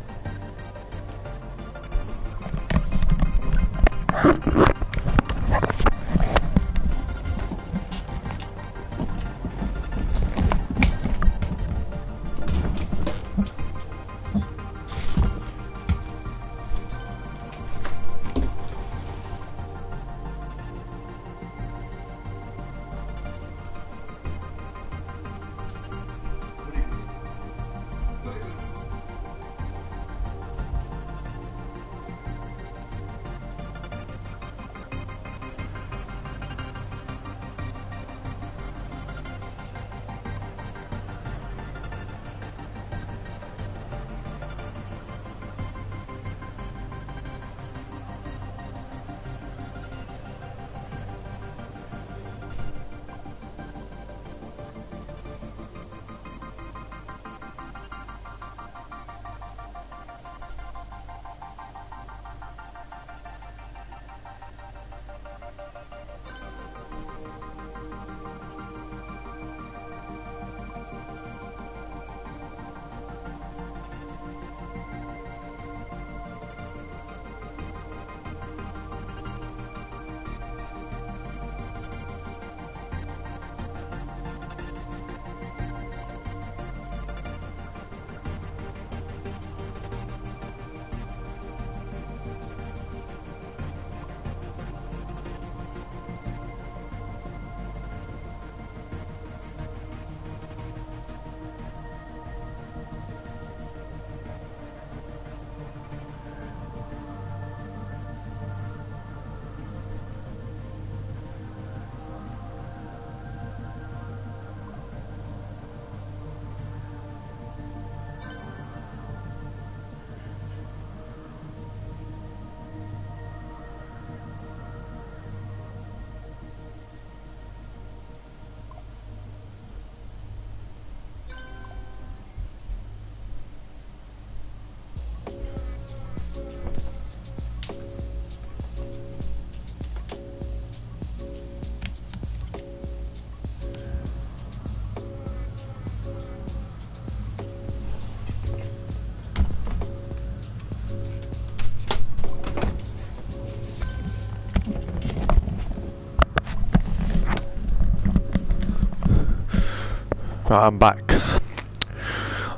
Right, I'm back.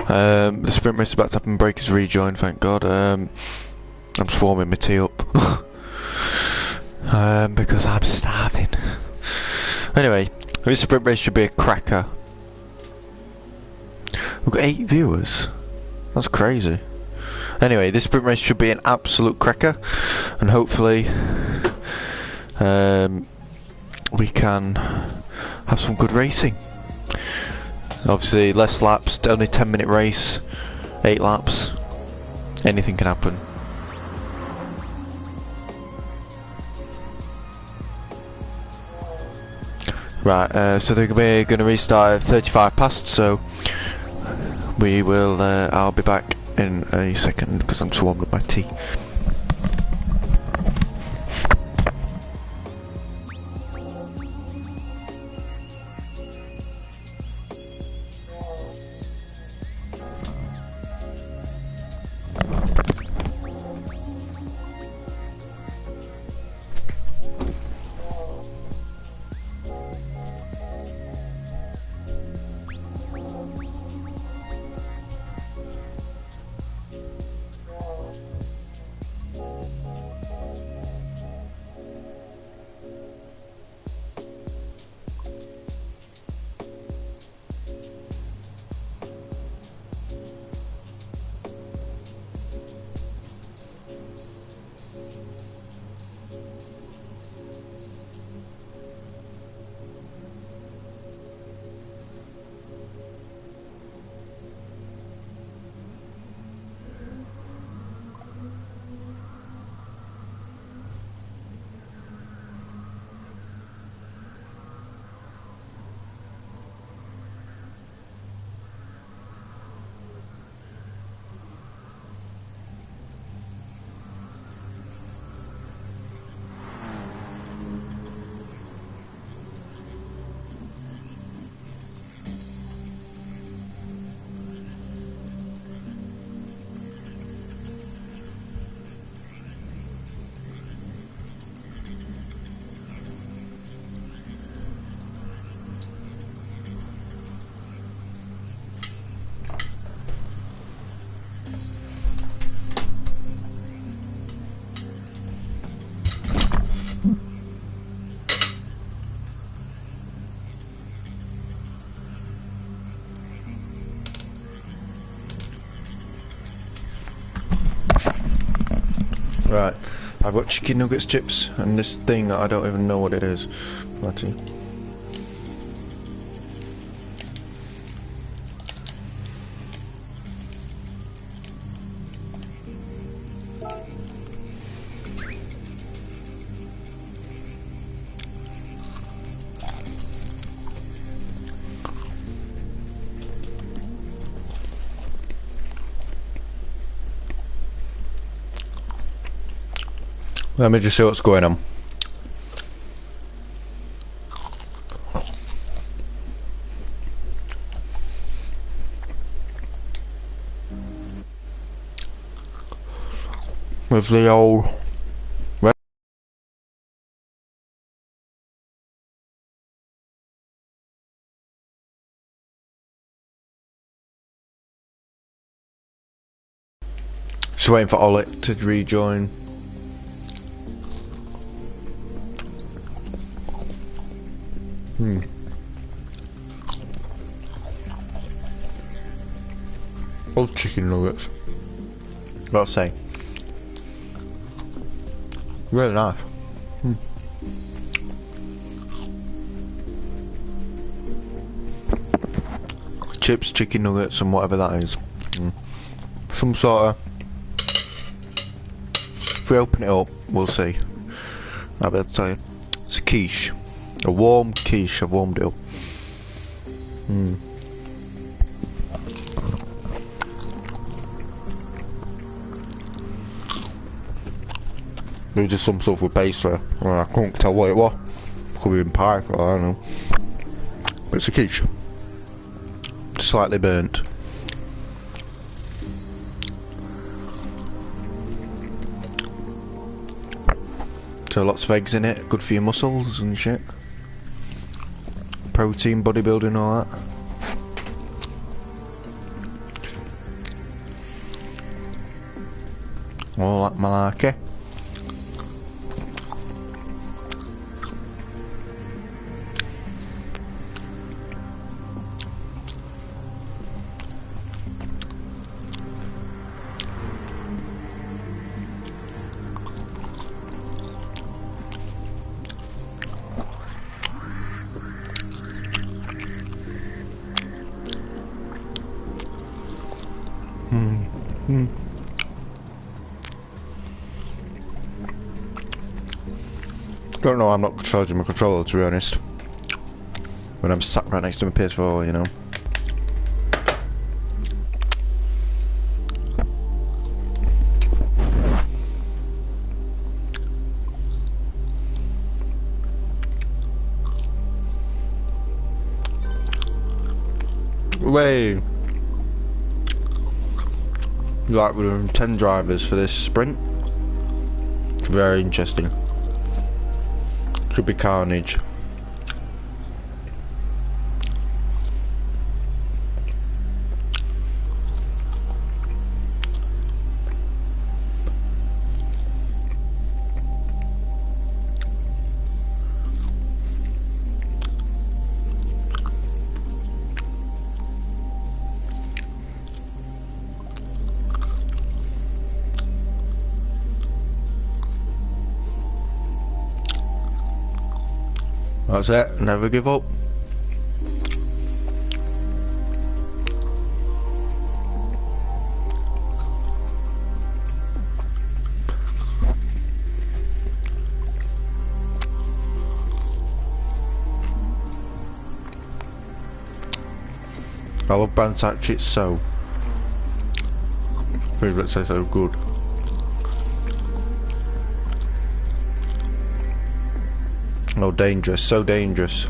The sprint race is about to happen. Breakers rejoin, thank God. I'm just warming my tea up because I'm starving. Anyway, this sprint race should be a cracker. We've got 8 viewers. That's crazy. Anyway, this sprint race should be an absolute cracker, and hopefully we can have some good racing. Obviously less laps, only 10-minute race, 8 laps, anything can happen. Right, so they're going to restart at 35 past, so we will, I'll be back in a second because I'm just warming up my tea. Right, I've got chicken nuggets, chips, and this thing that I don't even know what it is. Let's Let me just see what's going on. With the old red. Just waiting for Olet to rejoin. Those chicken nuggets. Gotta say, really nice. Chips, chicken nuggets, and whatever that is. Some sort of. If we open it up, we'll see. I'll be able to tell you. It's a quiche. A warm quiche, I've warmed it up. Maybe just some sort of pastry. I couldn't tell what it was. Could be in pie, I don't know. But it's a quiche. Slightly burnt. So lots of eggs in it, good for your muscles and shit. Protein, bodybuilding, all that. All that malarkey. Don't know, I'm not charging my controller, to be honest. When I'm sat right next to my PS4, you know. Way. Like, we're doing 10 drivers for this sprint. Very interesting. Could be carnage. That's it, never give up. I love Brands Hatch, it's so. Let's say so good. Oh, dangerous, so dangerous.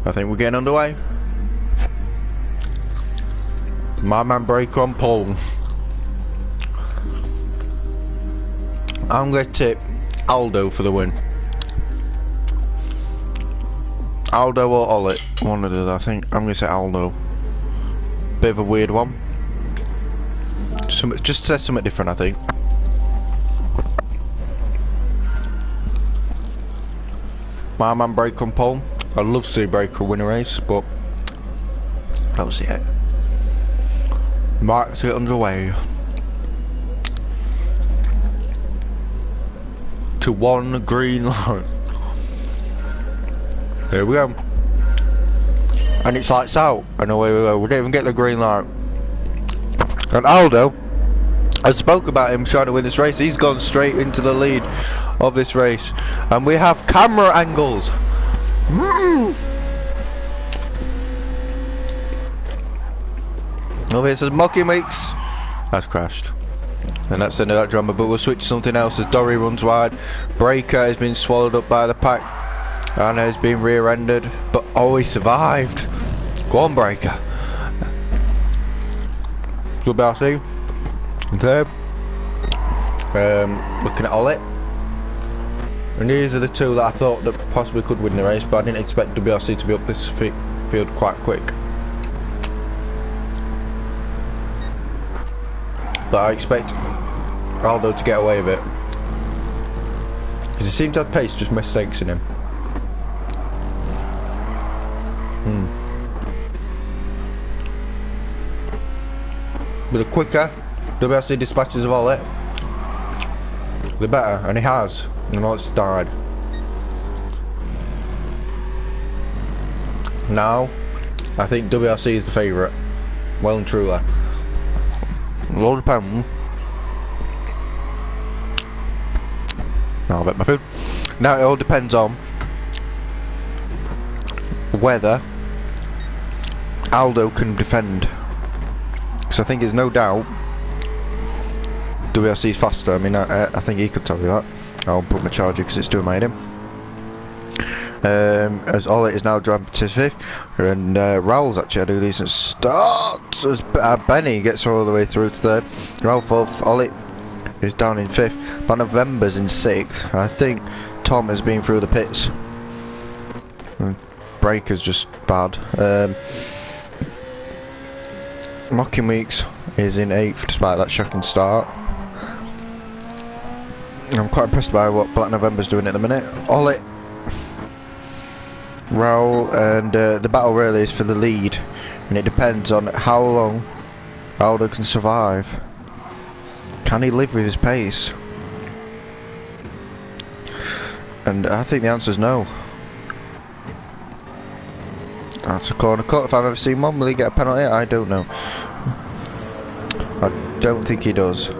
I think we're getting underway. My man breaker on pole. I'm going to tip Aldo for the win. Aldo or Ollie, one of the other. I think I'm going to say Aldo. Bit of a weird one. Just say something different, I think. My man break on pole. I'd love to see Breaker win a race, but I don't see it. Might see it underway. To one green light. Here we go. And it's lights out. And away we go. We didn't even get the green light. And Aldo, I spoke about him trying to win this race. He's gone straight into the lead of this race, and we have camera angles. Oh, it says mocking weeks. That's crashed, and that's the end of that drama. But we'll switch to something else as Dory runs wide. Breaker has been swallowed up by the pack and has been rear-ended, but oh, he survived. Go on, Breaker. Good BRC. Third. Looking at Ollie. And these are the two that I thought that possibly could win the race, but I didn't expect WRC to be up this field quite quick. But I expect Aldo to get away with it, because he seemed to have pace, just mistakes in him. With a quicker WRC dispatches of Ollie, the better, and he has. And now it's died. Now, I think WRC is the favourite. Well and truly. Lord of pound. Now I'll bet my food. Now it all depends on whether Aldo can defend. Because I think there's no doubt WRC is faster. I mean, I think he could tell you that. I'll put my charger because it's doing my head in. As Ollie is now driving to 5th, and Raoul's actually had a decent start as Benny gets all the way through to 3rd. Raoul 4th, Ollie is down in 5th, Van November's in 6th. I think Tom has been through the pits. Breaker's just bad. Mocking weeks, is in 8th despite that shocking start. I'm quite impressed by what Black November's doing at the minute. Ollie, Raoul, and the battle really is for the lead, and it depends on how long Aldo can survive. Can he live with his pace? And I think the answer is no. That's a corner cut. If I've ever seen one, will he get a penalty? I don't know. I don't think he does.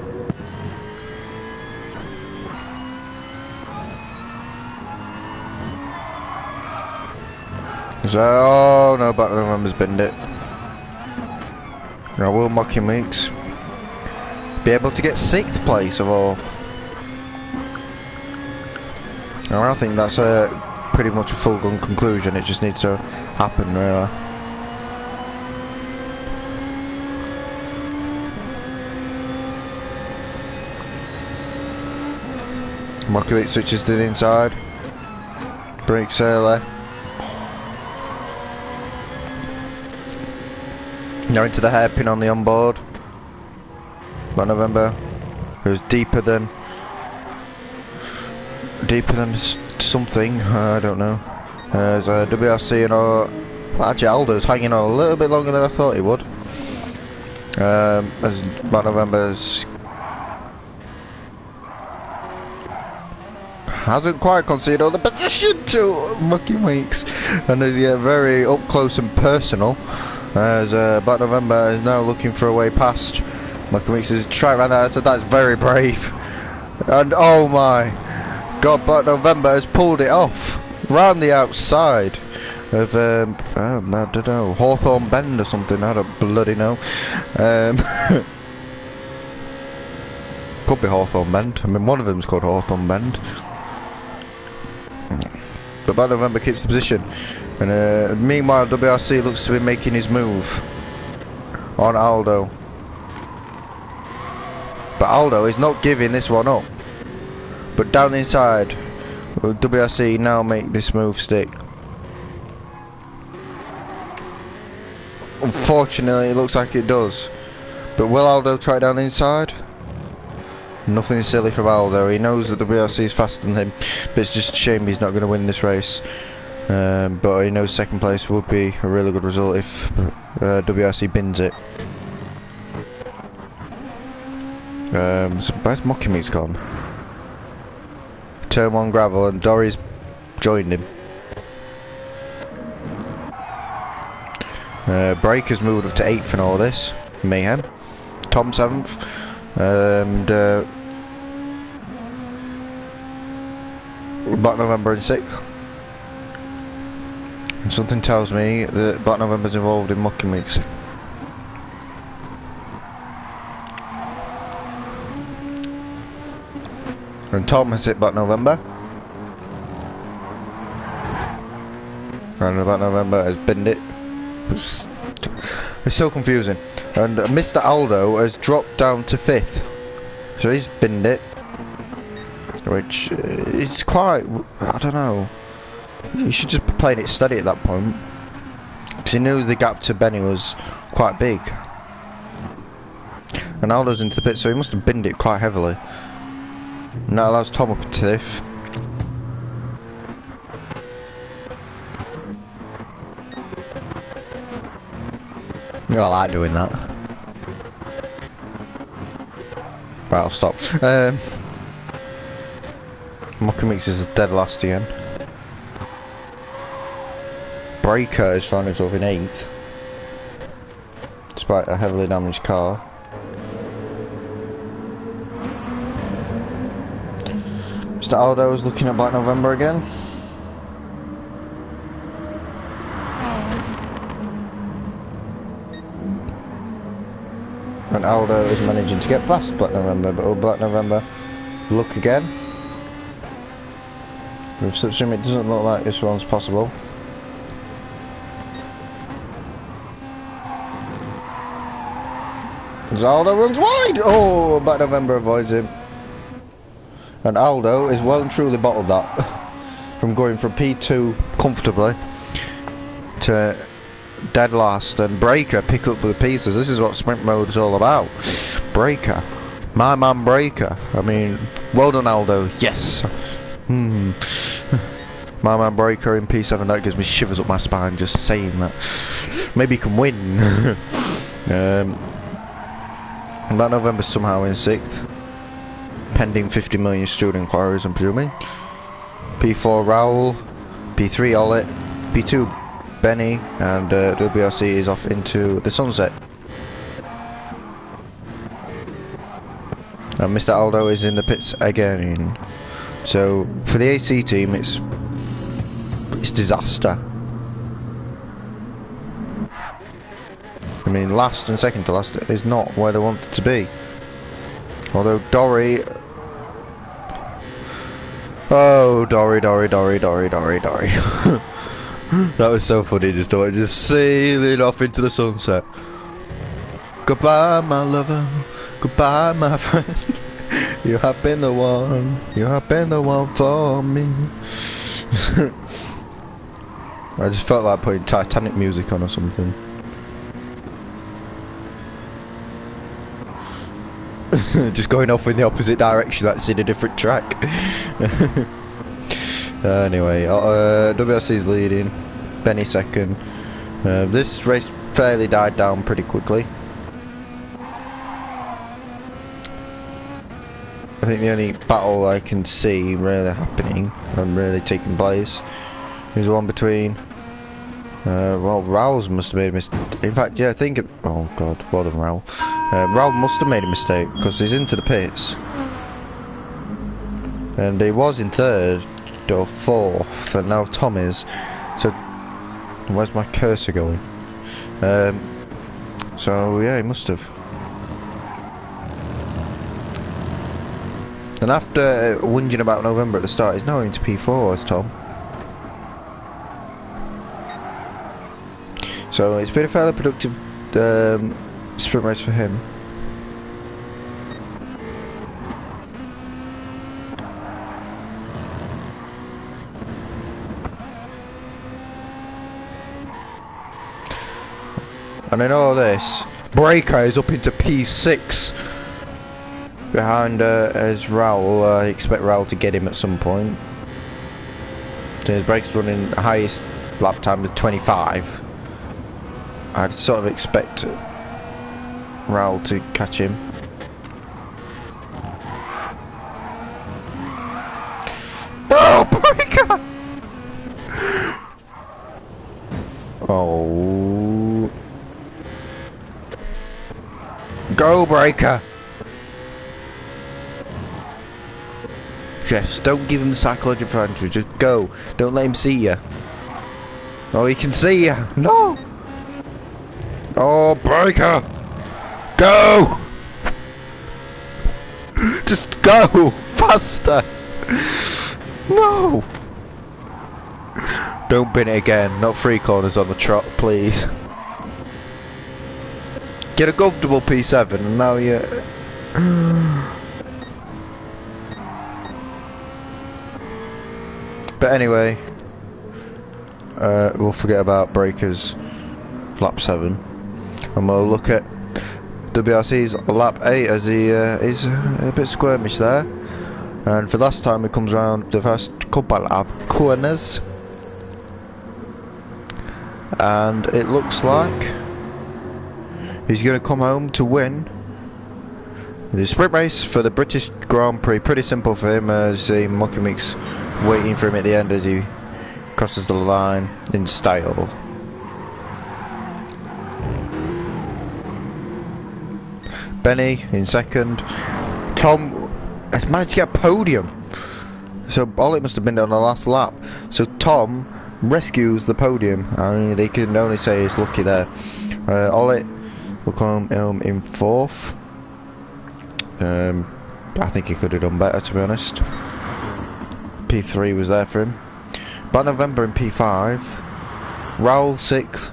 So, oh no, Black November's binned it. I will mock him weeks. Be able to get 6th place of all. And I think that's pretty much a full gun conclusion. It just needs to happen, really. Mockowitz switches to the inside. Breaks early. Now into the hairpin on the onboard. Black November goes deeper than something. I don't know. There's a WRC and actually Aldo's hanging on a little bit longer than I thought he would. As Black November's hasn't quite conceded all the position to Mucky Weeks, and yeah, very up close and personal. As Black November is now looking for a way past. Mucky Weeks is trying around that. I said that's very brave, and oh my God, Black November has pulled it off round the outside of I don't know, Hawthorne Bend or something. I don't bloody know. Could be Hawthorne Bend. I mean, one of them's called Hawthorne Bend. But Black November keeps the position, and meanwhile WRC looks to be making his move on Aldo. But Aldo is not giving this one up. But down inside, will WRC now make this move stick? Unfortunately, it looks like it does. But will Aldo try down the inside? Nothing silly from Aldo. He knows that WRC is faster than him, but it's just a shame he's not going to win this race. But he knows 2nd place would be a really good result if WRC bins it. So where's Mocky Meat's gone? Turn 1 gravel, and Dory's joined him. Breaker's moved up to 8th in all this. Mayhem. Tom 7th. And Black November in 6th. And something tells me that Black November's involved in Mucky Weeks. And Tom has hit Black November. And Black November has binned it. It's so confusing. And Mr. Aldo has dropped down to 5th. So he's binned it. Which is quite, I don't know. He should just be playing it steady at that point. Because he knew the gap to Benny was quite big. And Aldo's into the pit, so he must have binned it quite heavily. And that allows Tom up a tiff. I like doing that. Right, I'll stop. Mucky Weeks is dead last again. Breaker has found himself in 8th, despite a heavily damaged car. Mr. Aldo is looking at Black November again. And Aldo is managing to get past Black November, but will Black November look again? With Slipstream, it doesn't look like this one's possible. As Aldo runs wide! Oh, Black November avoids him. And Aldo is well and truly bottled that. From going from P2 comfortably to dead last, and Breaker pick up the pieces. This is what sprint mode is all about. Breaker, my man Breaker. I mean, well done Aldo. Yes. My man Breaker in P7. That gives me shivers up my spine just saying that. Maybe he can win. That November somehow in 6th, pending 50 million student inquiries, I'm presuming. P4 Raoul, P3 Olet, P2 Benny, and WRC is off into the sunset. And Mr. Aldo is in the pits again. So for the AC team, it's disaster. I mean, last and second to last is not where they want it to be. Although Dory, oh Dory. That was so funny, just sailing off into the sunset. Goodbye, my lover. Goodbye, my friend. You have been the one. You have been the one for me. I just felt like putting Titanic music on or something. Just going off in the opposite direction, that's in a different track. Anyway, WRC's leading, Benny second. This race fairly died down pretty quickly. I think the only battle I can see really happening and really taking place is the one between well, Raoul's must have made a mistake. In fact, yeah, I think it, oh god, well done Raoul. Raoul must have made a mistake because he's into the pits. And he was in 3rd or 4th, and now Tom is. So, where's my cursor going? So, yeah, he must have. And after whinging about November at the start, he's now into P4 as Tom. So it's been a fairly productive sprint race for him. And in all this, Breaker is up into P6 behind as Raoul. I expect Raoul to get him at some point. So his Breaker's running highest lap time is 25. I'd sort of expect Raoul to catch him. Oh, Breaker! Oh. Go, Breaker! Yes, don't give him the psychological advantage, just go. Don't let him see you. Oh, he can see you. No! Oh, Breaker! Go! Just go! Faster! No! Don't bin it again. Not 3 corners on the trot, please. Get a comfortable P7 and now you... But anyway, we'll forget about Breaker's lap 7. And we'll look at WRC's lap 8 as he is a bit squirmish there. And for last time he comes around the first couple of corners. And it looks like he's going to come home to win the sprint race for the British Grand Prix. Pretty simple for him as the Mucky Mix waiting for him at the end as he crosses the line in style. Benny in second. Tom has managed to get a podium. So all it must have been on the last lap. So Tom rescues the podium. I mean, they can only say he's lucky there. Olet will come in 4th. I think he could have done better, to be honest. P3 was there for him. But November in P5. Raoul 6th.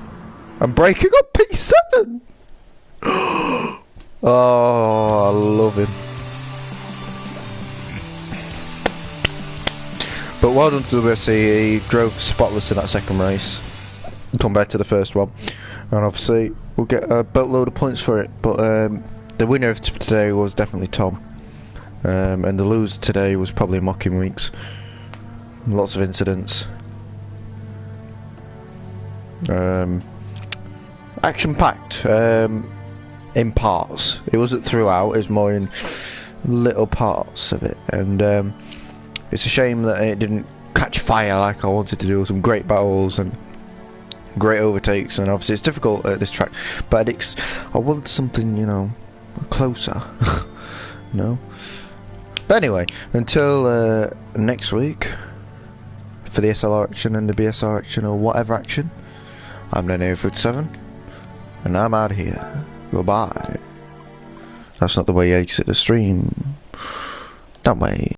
And breaking up P7! Oh, I love him. But well done to the WRC, he drove spotless in that second race. compared to the first one, and obviously we'll get a boatload of points for it. But the winner of today was definitely Tom, and the loser today was probably Mocking Weeks. Lots of incidents, action packed in parts. It wasn't throughout, it was more in little parts of it, and it's a shame that it didn't catch fire like I wanted to do. Some great battles and great overtakes, and obviously it's difficult at this track, but I want something, you know, closer. No. But anyway, until next week for the SLR action and the BSR action or whatever action, I'm Nano47 and I'm out of here. Goodbye. That's not the way you exit the stream. That way.